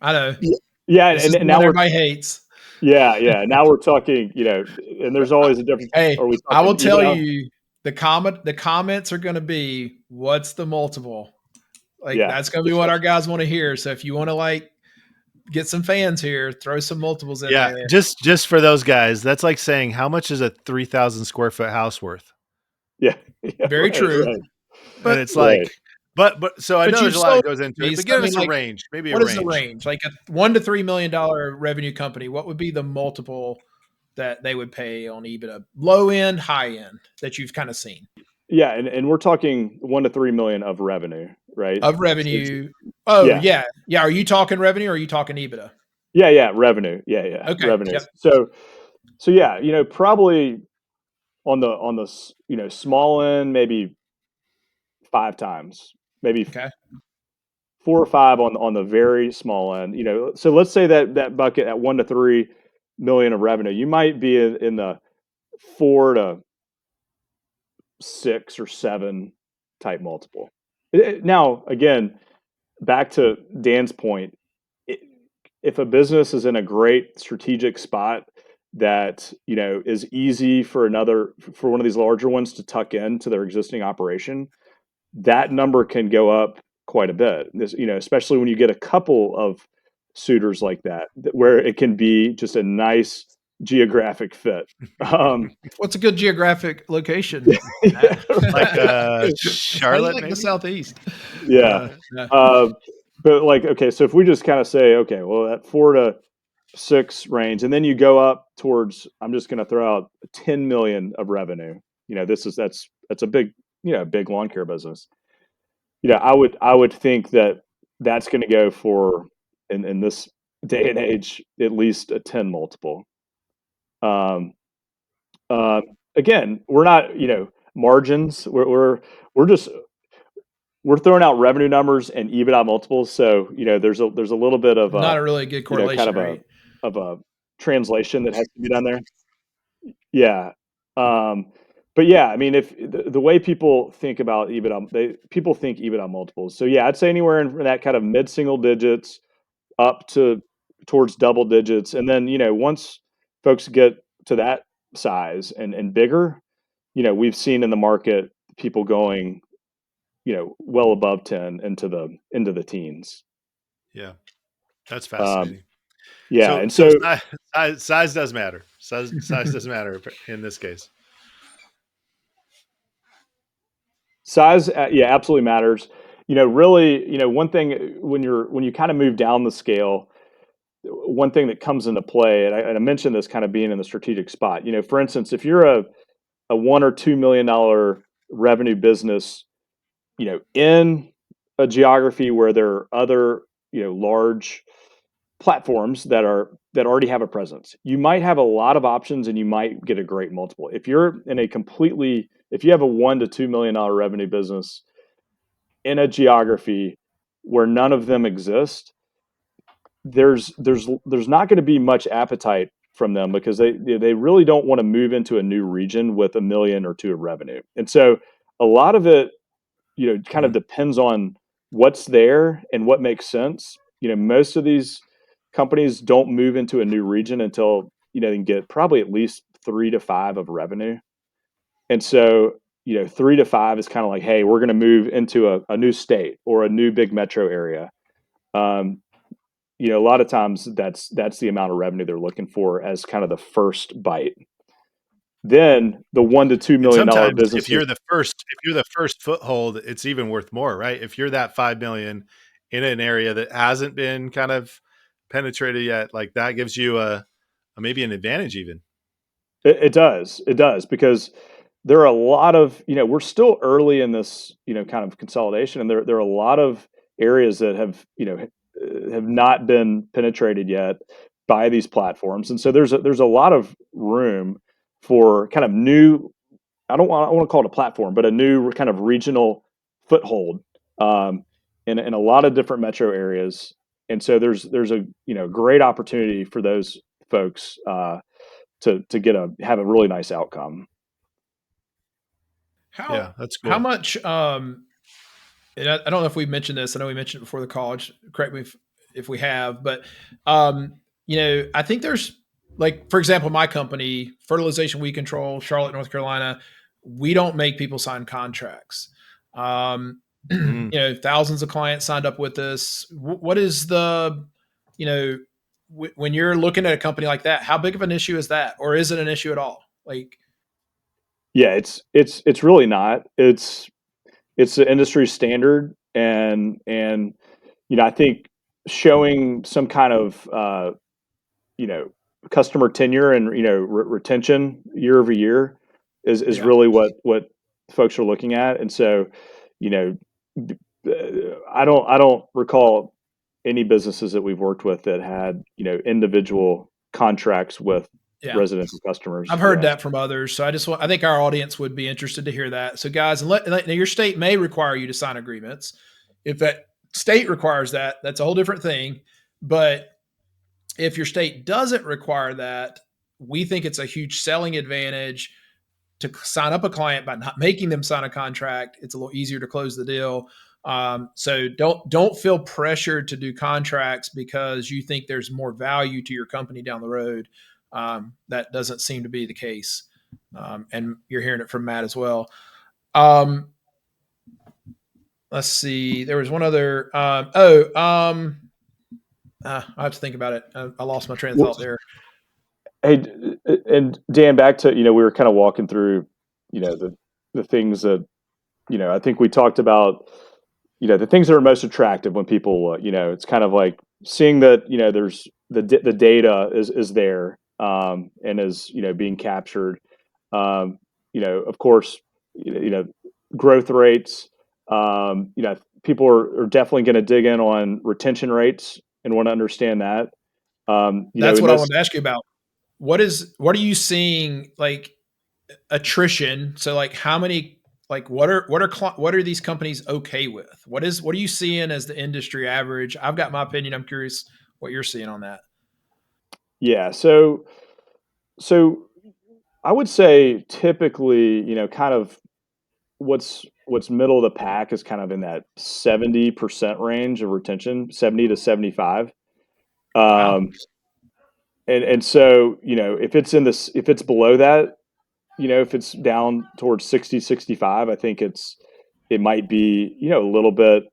S3: I know
S2: yeah,
S3: this is the
S2: and
S3: one
S2: now we're
S3: everybody hates.
S2: yeah, yeah. Now we're talking, and there's always a difference.
S3: Hey,
S2: Are we
S3: I will
S2: talking
S3: tell
S2: EBITDA?
S3: you. the comments are going to be, what's the multiple? Like
S2: Yeah,
S3: that's going to
S2: for
S3: be what
S2: sure.
S3: our guys want to hear. So if you want to like get some fans here, throw some multiples in
S1: Yeah,
S3: there.
S1: just for those guys, that's like saying how much is a 3,000 square foot house worth?
S2: Yeah, yeah,
S3: Very
S2: right,
S3: true.
S2: right,
S1: And
S3: But
S1: it's
S2: right.
S1: like, but so I know
S3: you've
S1: there's a lot
S3: sold
S1: that goes into it,
S3: me.
S1: but
S3: So
S1: give
S3: I mean,
S1: us a
S3: like,
S1: range, maybe a
S3: what is the
S1: range.
S3: range? Like a $1 to $3 million revenue company, what would be the multiple that they would pay on EBITDA? Low end, high end that you've kind of seen
S2: Yeah, and we're talking 1 to 3 million of revenue, right?
S3: of
S2: It's
S3: revenue. Oh
S2: yeah,
S3: yeah, yeah. Are you talking revenue or are you talking EBITDA?
S2: yeah, yeah, revenue. Yeah, yeah,
S3: Okay.
S2: revenues.
S3: Yep.
S2: So yeah, probably on the small end, maybe 5 times, maybe
S3: Okay.
S2: 4 or 5 on the very small end. So let's say that bucket at 1 to 3 million of revenue, you might be in the 4 to 6 or 7 type multiple. Now, again, back to Dan's point, i- if a business is in a great strategic spot that is easy for one of these larger ones to tuck into their existing operation, that number can go up quite a bit. Especially when you get a couple of suitors like that, where it can be just a nice geographic fit. Um,
S3: What's a good geographic location,
S2: yeah,
S3: Matt?
S1: Like
S2: right.
S3: How do you
S1: Charlotte,
S3: like the
S1: maybe.
S3: southeast?
S2: Yeah.
S3: Yeah.
S2: Uh, but like, okay, so if we just kind of say, okay, well, that 4 to 6 range, and then you go up towards, I'm just going to throw out 10 million of revenue. That's a big lawn care business. I would think that that's going to go for in this day and age at least a 10 multiple. Um, uh, Again, we're not margins. We're throwing out revenue numbers and EBITDA multiples. So there's a little bit of
S3: Not a really good
S2: kind
S3: correlation,
S2: of a
S3: right?
S2: translation that has to be done there. Yeah. Um, but yeah, I mean, if the way people think about EBITDA, people think EBITDA multiples. So yeah, I'd say anywhere in that kind of mid single digits up to towards double digits, and then once folks get to that size and bigger, we've seen in the market people going well above 10 into the teens.
S1: Yeah, that's
S2: Um,
S1: fascinating.
S2: yeah,
S1: So
S2: and
S1: so
S2: so
S1: size does matter. Size does matter in this case.
S2: size, yeah, absolutely matters. Really, one thing when you kind of move down the scale, one thing that comes into play, and I mentioned this kind of being in the strategic spot. For instance, if you're a $1 or $2 million revenue business, in a geography where there are other large platforms that already have a presence, you might have a lot of options and you might get a great multiple. If you have a $1 to $2 million revenue business in a geography where none of them exist, there's not going to be much appetite from them because they really don't want to move into a new region with 1 million or 2 of revenue. And so a lot of it, kind of
S1: Mhm.
S2: depends on what's there and what makes sense. Most of these companies don't move into a new region until they can get probably at least 3 to 5 of revenue. And so 3 to 5 is kind of like, hey, we're going to move into a new state or a new big metro area. um, a lot of times that's the amount of revenue they're looking for as kind of the first bite. Then the
S1: And
S2: $1 to $2 million
S1: sometimes
S2: businesses.
S1: if you're the first foothold, it's even worth more, right? If you're that 5 million in an area that hasn't been kind of penetrated yet, like that gives you a maybe an advantage even.
S2: It does because there are a lot of we're still early in this kind of consolidation, and there are a lot of areas that have not been penetrated yet by these platforms, and so there's a lot of room for kind of new. I want to call it a platform, but a new kind of regional foothold, um, in a lot of different metro areas. And so there's a great opportunity for those folks to have a really nice outcome.
S3: How
S1: Yeah, that's
S3: how
S1: cool.
S3: much and I don't know if we mentioned this. I know we mentioned it before the college. Correct me if we have, but I think there's like, for example, my company, Fertilization Weed Control, Charlotte, North Carolina. we don't make people sign contracts.
S1: Mm.
S3: Thousands of clients signed up with us. What is the, you know, when you're looking at a company like that, how big of an issue is that, or is it an issue at all? Like,
S2: Yeah, it's really not. It's the industry standard, and I think showing some kind of you know customer tenure and retention year over year is
S3: yeah,
S2: really what folks are looking at. And so, you know, I don't recall any businesses that we've worked with that had individual contracts with
S3: yeah.
S2: residential customers.
S3: I've heard
S2: Yeah.
S3: that from others. So I think our audience would be interested to hear that. So guys, now your state may require you to sign agreements. If that state requires that, that's a whole different thing. But if your state doesn't require that, we think it's a huge selling advantage to sign up a client by not making them sign a contract. It's a little easier to close the deal. So don't feel pressured to do contracts because you think there's more value to your company down the road. That doesn't seem to be the case, and you're hearing it from Matt as well. Um, let's see. There was one other. I have to think about it. I lost my train of
S2: Well,
S3: thought there.
S2: hey, and Dan, back to we were kind of walking through the things that I think we talked about the things that are most attractive when people it's kind of like seeing that there's the data is there, and is being captured, of course, growth rates, people are definitely going to dig in on retention rates and want to understand that,
S3: That's
S2: in
S3: what I
S2: this.
S3: wanted to ask you about. What are you seeing, like, attrition? So like how many, like what are these companies okay with? What are you seeing as the industry average? I've got my opinion. I'm curious what you're seeing on that.
S2: Yeah, so I would say typically, kind of what's middle of the pack is kind of in that 70% range of retention, 70 to 75.
S3: Wow.
S2: Um, and so, if it's below that, if it's down towards 60, 65, I think it might be, a little bit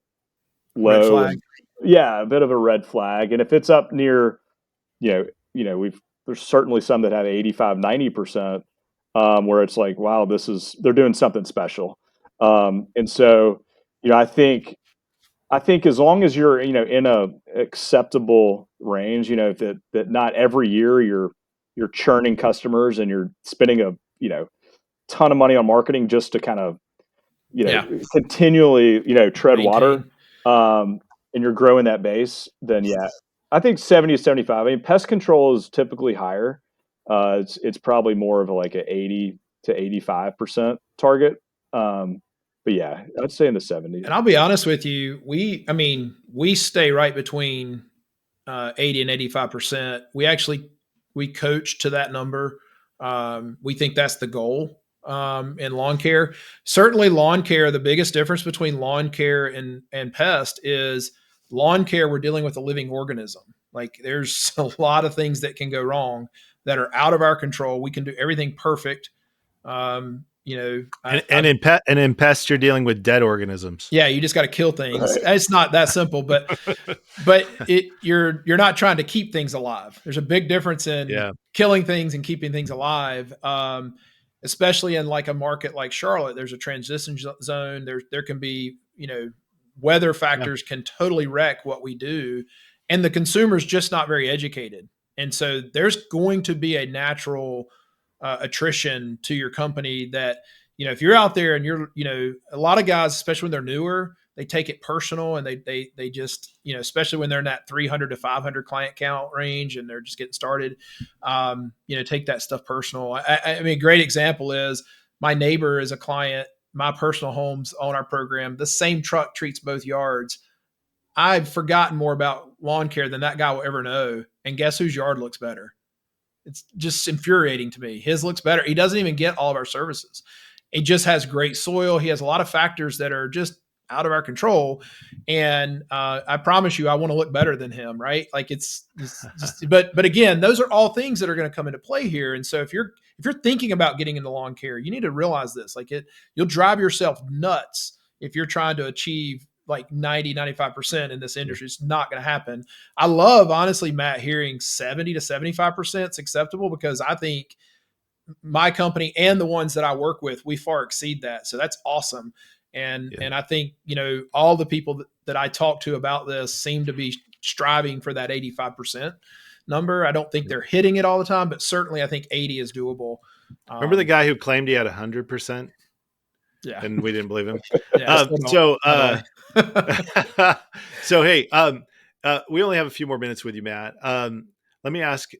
S3: Red
S2: low,
S3: flag.
S2: and yeah, a bit of a red flag. And if it's up near, you know, we've there's certainly some that have 85, 90%, where it's like, wow, they're doing something special. And so, I think as long as you're, in a acceptable range, that not every year you're churning customers and you're spending a, ton of money on marketing just to kind of,
S3: Yeah.
S2: continually, tread water,
S3: Maintain.
S2: um, and you're growing that base, then yeah, I think 70 to 75. I mean, pest control is typically higher. It's probably more of like a 80 to 85% target. But yeah, I'd say in the 70s.
S3: And I'll be honest with you, we stay right between 80 and 85%. We coach to that number. We think that's the goal in lawn care. Certainly, lawn care. The biggest difference between lawn care and pest is lawn care. We're dealing with a living organism. Like there's a lot of things that can go wrong that are out of our control. We can do everything perfect.
S1: And in pests, you're dealing with dead organisms.
S3: Yeah, you just got to kill things.
S2: Right.
S3: It's not that simple, but you're not trying to keep things alive. There's a big difference in
S1: Yeah.
S3: killing things and keeping things alive. Especially in like a market like Charlotte, there's a transition zone. There can be weather
S1: Yeah.
S3: factors can totally wreck what we do, and the consumer's just not very educated. And so there's going to be a natural attrition to your company that if you're out there and you're a lot of guys, especially when they're newer, they take it personal, and they just especially when they're in that 300 to 500 client count range and they're just getting started, take that stuff personal. I mean, a great example is my neighbor is a client. My personal homes on our program, the same truck treats both yards. I've forgotten more about lawn care than that guy will ever know, and guess whose yard looks better? It's just infuriating to me. His looks better. He doesn't even get all of our services. He just has great soil. He has a lot of factors that are just out of our control. And I promise you, I want to look better than him, right? Like it's just, but again, those are all things that are going to come into play here. And so if you're thinking about getting into lawn care, you need to realize this. Like you'll drive yourself nuts if you're trying to achieve like 90, 95% in this industry. It's not going to happen. I love, honestly, Matt, hearing 70 to 75% is acceptable, because I think my company and the ones that I work with, we far exceed that. So that's awesome. And
S1: Yeah.
S3: and I think, all the people that I talk to about this seem to be striving for that 85% number. I don't think they're hitting it all the time, but certainly I think 80 is doable.
S1: Remember the
S3: Um,
S1: guy who claimed he had 100%,
S3: yeah.
S1: and we didn't believe him?
S3: Yeah. I still don't,
S1: So,
S3: by the way.
S1: so hey, we only have a few more minutes with you, Matt. Let me ask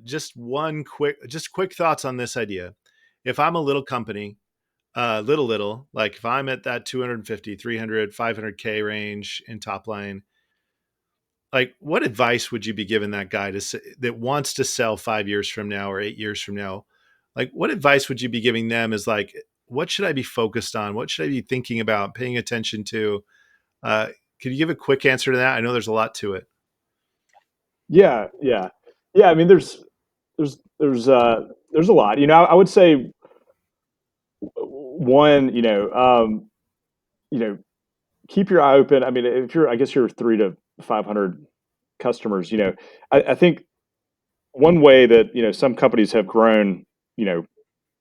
S1: just quick thoughts on this idea. If I'm a little company, little, like if I'm at that 250, 300, 500K range in top line, like what advice would you be giving that guy that wants to sell 5 years from now or 8 years from now? Like what advice would you be giving them is like, what should I be focused on? What should I be thinking about, paying attention to? Uh, could you give a quick answer to that? I know there's a lot to it.
S2: Yeah, yeah, yeah. I mean, there's a lot. I would say one, you know, keep your eye open. I mean, if you're, I guess you're 3 to 500 customers. I think one way that some companies have grown, you know,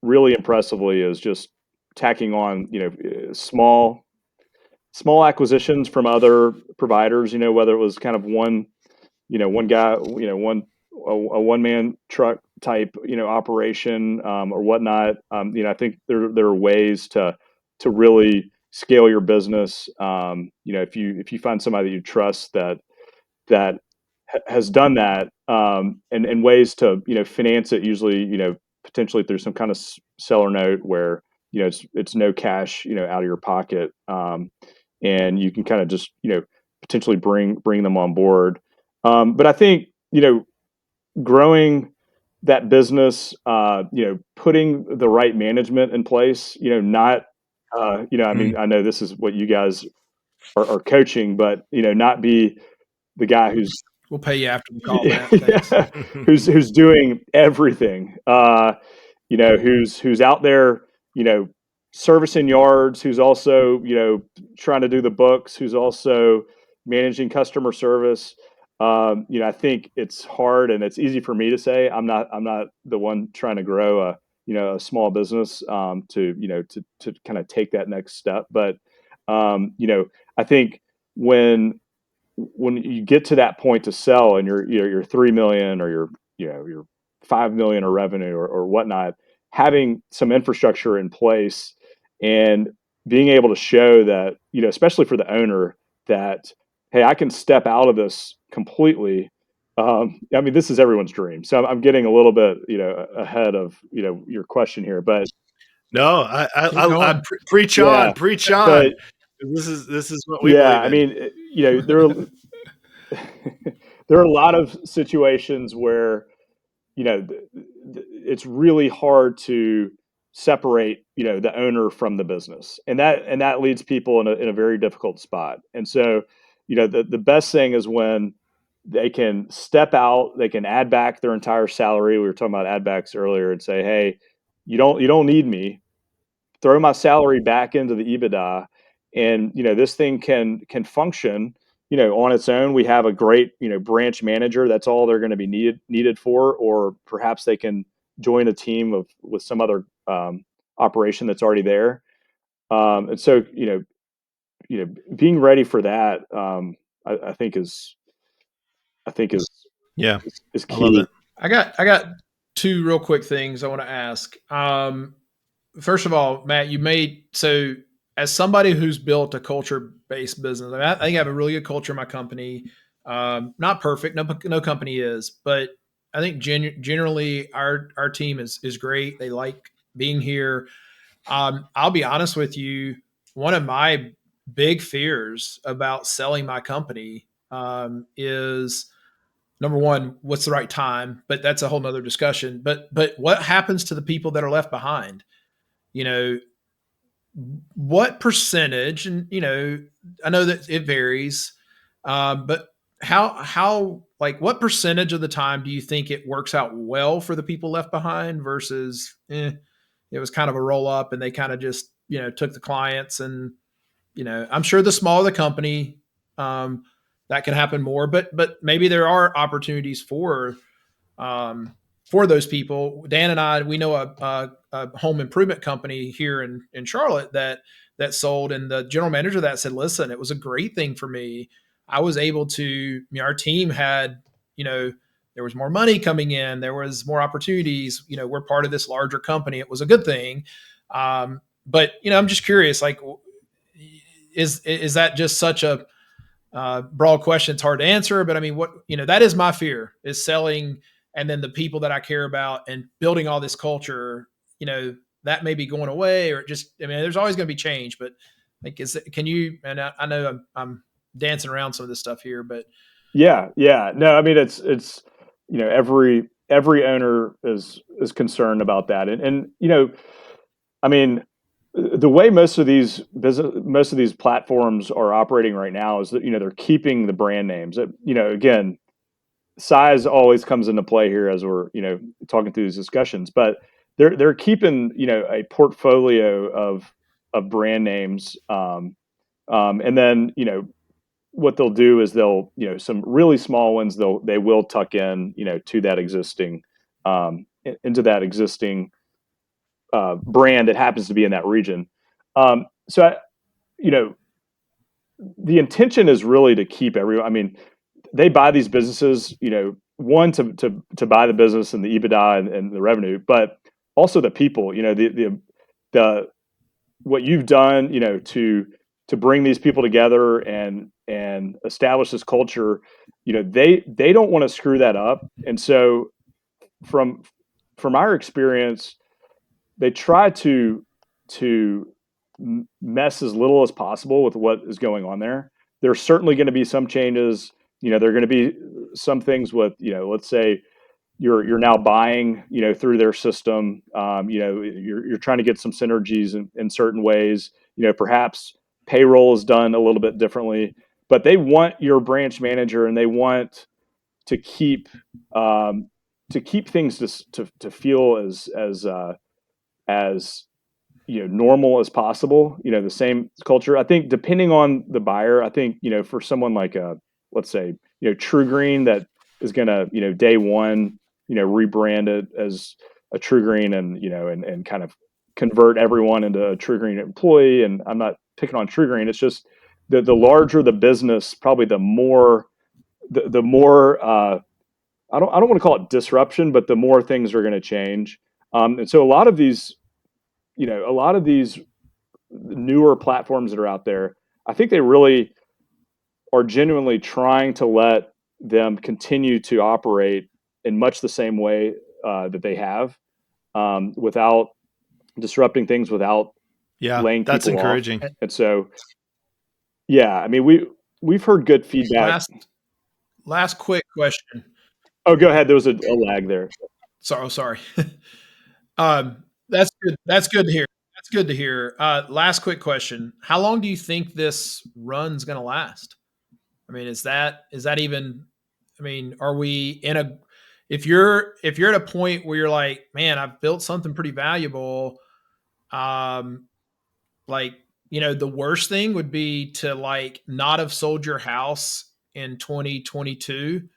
S2: really impressively is just tacking on, small acquisitions from other providers. Whether it was kind of one guy, a one man truck type, operation, or whatnot. I think there are ways to really scale your business. If you find somebody that you trust that has done that, and ways to finance it, usually potentially through some kind of seller note where it's no cash out of your pocket, and you can kind of just potentially bring them on board. But I think growing that business, putting the right management in place, not I
S1: Mm.
S2: mean, I know this is what you guys are coaching, but not be the guy who's
S3: We'll pay you after the call, Matt. Thanks.
S2: yeah, who's doing everything. Who's out there, you know, servicing yards, who's also, trying to do the books, who's also managing customer service. I think it's hard and it's easy for me to say. I'm not the one trying to grow a small business, to kind of take that next step. But I think when when you get to that point to sell and you're 3 million, or you're 5 million of revenue, or whatnot, having some infrastructure in place and being able to show that, especially for the owner, that, hey, I can step out of this completely. I mean, this is everyone's dream. So I'm getting a little bit, ahead of, your question here, but
S1: No,
S3: Keep going.
S1: preach on,
S2: yeah,
S1: preach
S2: but
S1: on. This is what we
S2: yeah,
S1: believe
S2: I
S1: in.
S2: mean, there are a lot of situations where it's really hard to separate the owner from the business, and that leads people in a very difficult spot. And so the best thing is when they can step out, they can add back their entire salary. We were talking about add backs earlier, and say, hey, you don't need me, throw my salary back into the EBITDA, and this thing can function on its own. We have a great branch manager. That's all they're going to be needed for, or perhaps they can join a team with some other operation that's already there. And so being ready for that, I think
S1: Yeah,
S2: is
S1: I love
S2: key.
S1: it.
S3: I got two real quick things I want to ask. First of all, Matt, you made so as somebody who's built a culture based business, I think I have a really good culture in my company. Not perfect, no company is, but I think generally our team is great. They like being here. I'll be honest with you. One of my big fears about selling my company is, number one, what's the right time? But that's a whole nother discussion. But what happens to the people that are left behind? You know, what percentage, and I know that it varies, but how like what percentage of the time do you think it works out well for the people left behind versus it was kind of a roll up and they kind of just took the clients, and I'm sure the smaller the company, um, that can happen more, but maybe there are opportunities um, for those people. Dan and I, we know a home improvement company here in Charlotte that sold, and the general manager of that said, "Listen, it was a great thing for me. I was able to. Our team had, you know, there was more money coming in, there was more opportunities. We're part of this larger company. It was a good thing." But I'm just curious, like, is that just such a broad question? It's hard to answer, but I mean, that is my fear, is selling, and then the people that I care about and building all this culture, that may be going away, or just, I mean, there's always going to be change, but like, can you, and I know I'm dancing around some of this stuff here, but
S2: Yeah, yeah. No, I mean it's every owner is concerned about that, and I mean the way most of these platforms are operating right now is that they're keeping the brand names. Again, size always comes into play here as we're talking through these discussions, but they're keeping a portfolio of brand names, and then what they'll do is they'll some really small ones they will tuck in to that existing into that existing brand that happens to be in that region. So you know the intention is really to keep everyone. I mean, they buy these businesses, one to buy the business and the EBITDA and the revenue, but also the people. The what you've done, to bring these people together and establish this culture. They don't want to screw that up, and so from from our experience, they try to mess as little as possible with what is going on there. There's certainly going to be some changes. There are going to be some things with, let's say you're now buying, through their system. You're trying to get some synergies in certain ways. Perhaps payroll is done a little bit differently, but they want your branch manager and they want to keep um, things to feel as normal as possible, the same culture. I think depending on the buyer, I think for someone like a, let's say, True Green, that is going to day one rebrand it as a True Green, and and kind of convert everyone into a True Green employee. And I'm not picking on True Green, it's just the larger the business, probably the more I don't want to call it disruption, but the more things are going to change. And so a lot of these newer platforms that are out there, I think they really are genuinely trying to let them continue to operate in much the same way that they have, without disrupting things, without
S1: Yeah,
S2: laying
S1: that's
S2: people off.
S1: encouraging.
S2: And so, yeah, I mean, we've heard good feedback.
S3: last last quick question.
S2: Oh, go ahead. There was a lag there.
S3: Sorry. That's good. That's good to hear. That's good to hear. Last quick question. How long do you think this run's going to last? I mean, is that even? I mean, are we in a? If you're at a point where you're like, man, I've built something pretty valuable. Um, like, the worst thing would be to like not have sold your house in 2022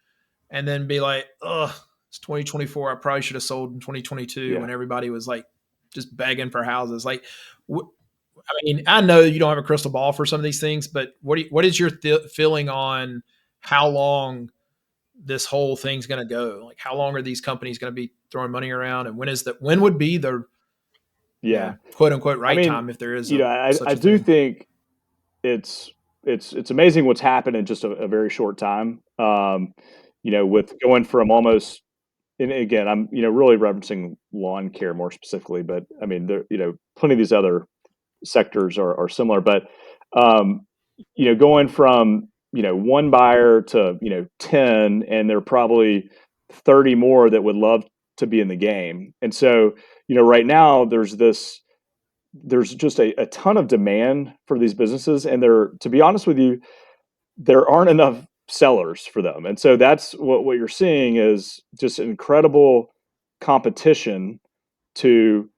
S3: and then be like, ugh, it's 2024. I probably should have sold in 2022
S2: Yeah.
S3: when everybody was like just begging for houses. Like, I mean, I know you don't have a crystal ball for some of these things, but what is your feeling on how long this whole thing's going to go? Like, how long are these companies going to be throwing money around, and when would be the
S2: Yeah.
S3: quote unquote
S2: I
S3: right
S2: mean,
S3: time if there is a
S2: I
S3: such a
S2: do
S3: thing?
S2: think it's it's amazing what's happened in just a very short time. With going from almost, and again, I'm really referencing lawn care more specifically, but I mean, there plenty of these other sectors are similar, but um, going from one buyer to 10, and there are probably 30 more that would love to be in the game. And so right now there's there's just a ton of demand for these businesses, and there, to be honest with you, there aren't enough sellers for them. And so that's what you're seeing is just incredible competition to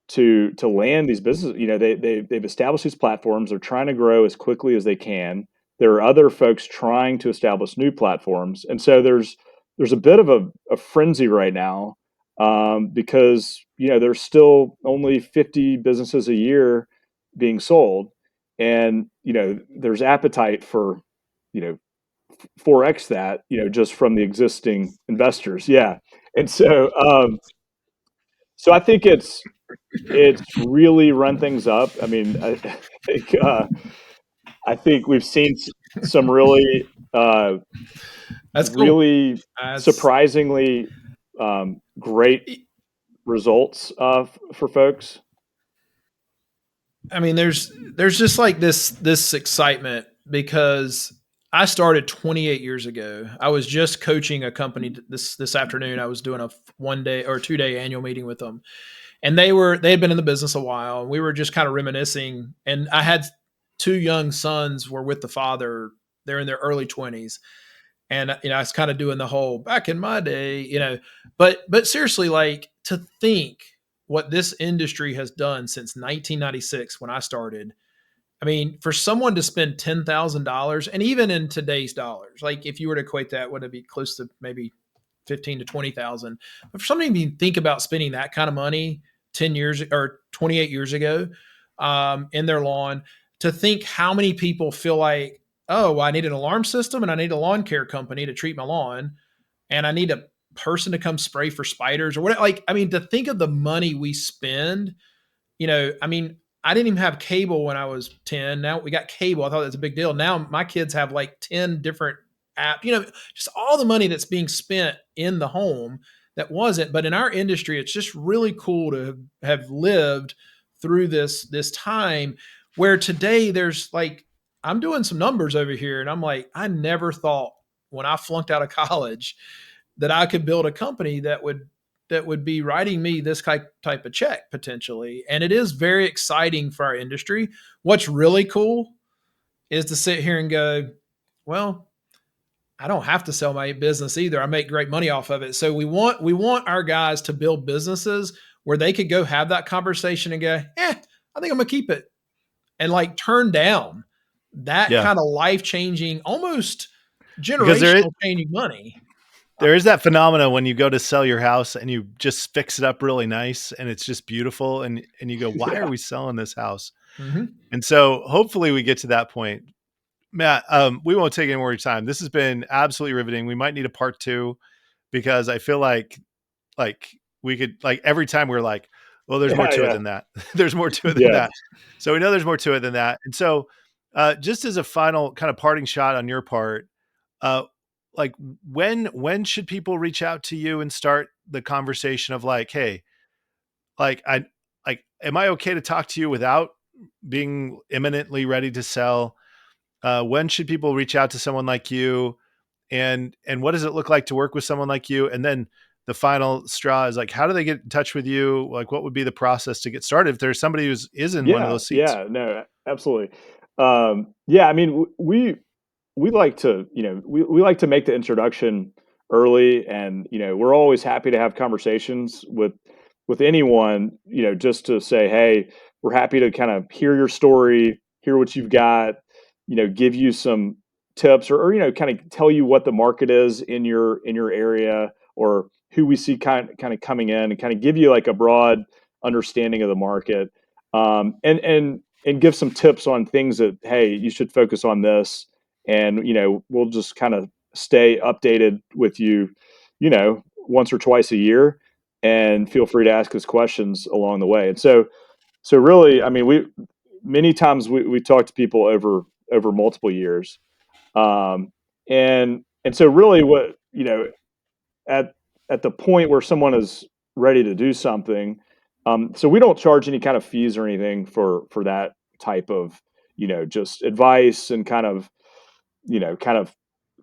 S2: to land these businesses. You know, they've established these platforms. They're trying to grow as quickly as they can. There are other folks trying to establish new platforms, and so there's a bit of a frenzy right now, because you know there's still only 50 businesses a year being sold, and you know there's appetite for you know 4x that, you know, just from the existing investors. Yeah, and so so I think it's really run things up. I mean, think I think we've seen some really
S3: That's cool.
S2: really
S3: That's
S2: surprisingly great results for folks.
S3: I mean, there's just like this excitement because I started 28 years ago. I was just coaching a company this afternoon. I was doing a 1 day or 2 day annual meeting with them, and they had been in the business a while. And we were just kind of reminiscing. And I had two young sons were with the father. They're in their early 20s, and I was kind of doing the whole back in my day, but seriously, like to think what this industry has done since 1996 when I started. I mean, for someone to spend $10,000, and even in today's dollars, like if you were to equate that, would it be close to maybe 15 to 20,000? But for somebody to even think about spending that kind of money 10 years or 28 years ago, in their lawn, to think how many people feel like, oh, well, I need an alarm system and I need a lawn care company to treat my lawn, and I need a person to come spray for spiders or what. Like, I mean, to think of the money we spend, I mean, I didn't even have cable when I was 10. Now we got cable. I thought that was a big deal. Now my kids have like 10 different apps, just all the money that's being spent in the home that wasn't. But in our industry, it's just really cool to have lived through this time where today there's like, I'm doing some numbers over here and I'm like, I never thought when I flunked out of college that I could build a company that would be writing me this type of check potentially. And it is very exciting for our industry. What's really cool is to sit here and go, well, I don't have to sell my business either. I make great money off of it. So we want our guys to build businesses where they could go have that conversation and go, I think I'm gonna keep it, and like turn down that
S1: Yeah,
S3: kind of life changing, almost
S1: because
S3: generational changing money.
S1: there is that phenomena when you go to sell your house and you just fix it up really nice and it's just beautiful, and you go, why are
S2: Yeah.
S1: we selling this house?
S3: Mm-hmm.
S1: And so hopefully we get to that point. Matt, we won't take any more of your time. This has been absolutely riveting. We might need a part two because I feel like we could, like, every time we're like, well, there's more
S2: Yeah,
S1: to it
S2: yeah,
S1: than that. There's more to it than
S2: yeah,
S1: that. So we know there's more to it than that. And so just as a final kind of parting shot on your part, uh, like when should people reach out to you and start the conversation of like, hey, like am I okay to talk to you without being imminently ready to sell? When should people reach out to someone like you, and what does it look like to work with someone like you? And then the final straw is like, how do they get in touch with you? Like, what would be the process to get started if there's somebody who's is in one of
S2: yeah,
S1: those seats?
S2: yeah. No, absolutely. Yeah, I mean, we like to, you know, we like to make the introduction early, and you know, we're always happy to have conversations with anyone, you know, just to say, hey, we're happy to kind of hear your story, hear what you've got, you know, give you some tips, or you know, kind of tell you what the market is in your area, or who we see kind of coming in, and kind of give you like a broad understanding of the market, and give some tips on things that, hey, you should focus on this, and you know, we'll just kind of stay updated with you, you know, once or twice a year, and feel free to ask us questions along the way. And so really, I mean, we many times we talk to people over multiple years, um, and so really, what you know, at at the point where someone is ready to do something, so we don't charge any kind of fees or anything for that type of, you know, just advice, and kind of, you know, kind of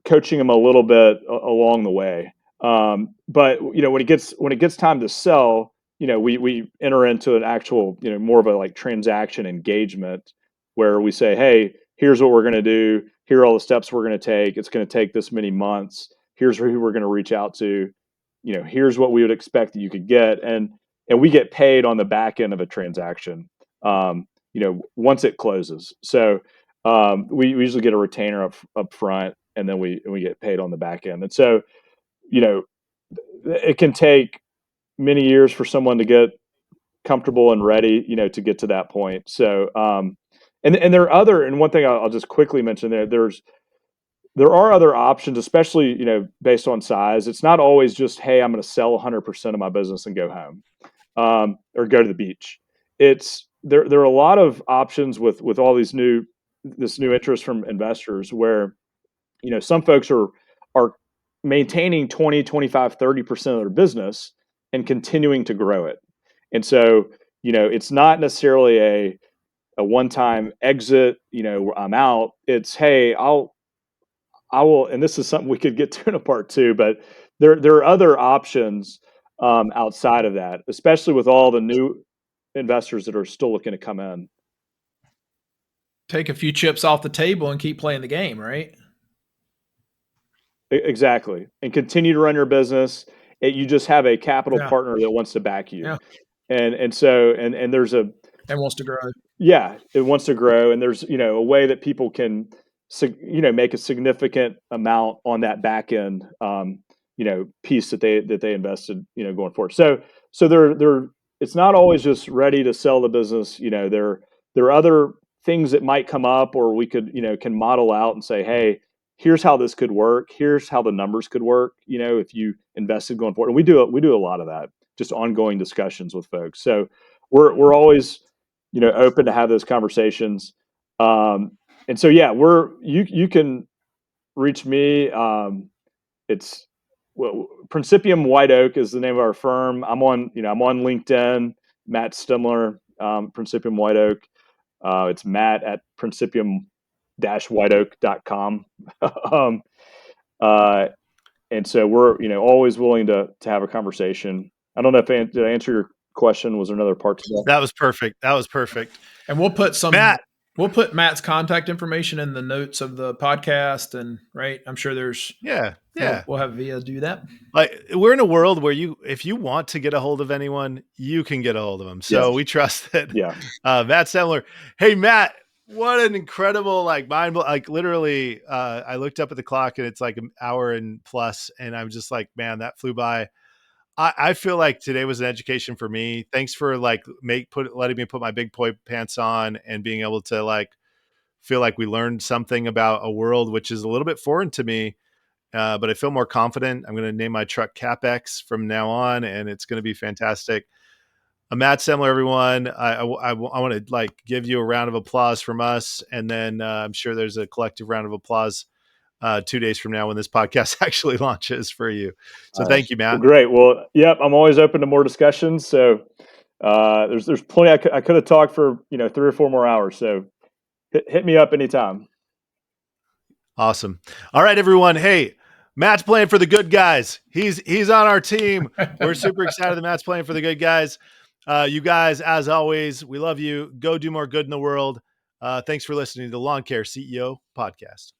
S2: coaching them a little bit along the way. But you know, when it gets time to sell, we enter into an actual, more of a like transaction engagement where we say, hey, here's what we're going to do. Here are all the steps we're going to take. It's going to take this many months. Here's who we're going to reach out to. Here's what we would expect that you could get, and we get paid on the back end of a transaction. Once it closes. So we usually get a retainer up front, and then we get paid on the back end. And so you know it can take many years for someone to get comfortable and ready, to get to that point. So, and there are other, and one thing I'll just quickly mention there are other options, especially, based on size. It's not always just, hey, I'm going to sell 100% of my business and go home, or go to the beach. There are a lot of options with all this new interest from investors where, some folks are maintaining 20, 25, 30% of their business and continuing to grow it. And so, it's not necessarily a one-time exit, I'm out. It's, hey, I will, and this is something we could get to in a part two, but there are other options outside of that, especially with all the new investors that are still looking to come in.
S3: Take a few chips off the table and keep playing the game, right?
S2: Exactly. And continue to run your business. You just have a capital
S3: Yeah.
S2: partner that wants to back you.
S3: Yeah.
S2: And so, and there's
S3: And wants to grow.
S2: yeah, it wants to grow, and there's, a way that people can, make a significant amount on that back end, piece that they invested, going forward. So they're it's not always just ready to sell the business. There are other things that might come up, or we could, can model out and say, hey, here's how this could work. Here's how the numbers could work. If you invested going forward, and we do a lot of that, just ongoing discussions with folks. So we're always, open to have those conversations. And so, yeah, you can reach me. It's Principium White Oak is the name of our firm. I'm on LinkedIn, Matt Stemmler, Principium White Oak. It's Matt at principium-whiteoak.com. um, uh, and so we're, always willing to have a conversation. I don't know if did I answer your question? Was there another part to that?
S1: That was perfect. That was perfect.
S3: And
S1: Matt.
S3: we'll put Matt's contact information in the notes of the podcast, and right, I'm sure there's
S1: Yeah. Yeah.
S3: we'll have Via do that.
S1: Like, we're in a world where if you want to get a hold of anyone, you can get a hold of them.
S2: Yeah.
S1: So we trust that.
S2: Yeah.
S1: Matt Stemmler. Hey, Matt, what an incredible, literally, I looked up at the clock and it's like an hour and plus, and I'm just like, man, that flew by. I feel like today was an education for me. Thanks for letting me put my big boy pants on and being able to feel like we learned something about a world which is a little bit foreign to me. But I feel more confident. I'm going to name my truck CapEx from now on, and it's going to be fantastic. Matt Stemmler, everyone. I want to give you a round of applause from us, and then I'm sure there's a collective round of applause 2 days from now when this podcast actually launches for you. So thank you,
S2: Well,
S1: Matt.
S2: great. Well, yep, I'm always open to more discussions. So there's plenty. I could have talked for 3 or 4 more hours. So hit me up anytime.
S1: Awesome. All right, everyone. Hey, Matt's playing for the good guys. He's on our team. We're super excited that Matt's playing for the good guys. You guys, as always, we love you. Go do more good in the world. Thanks for listening to the Lawn Care CEO podcast.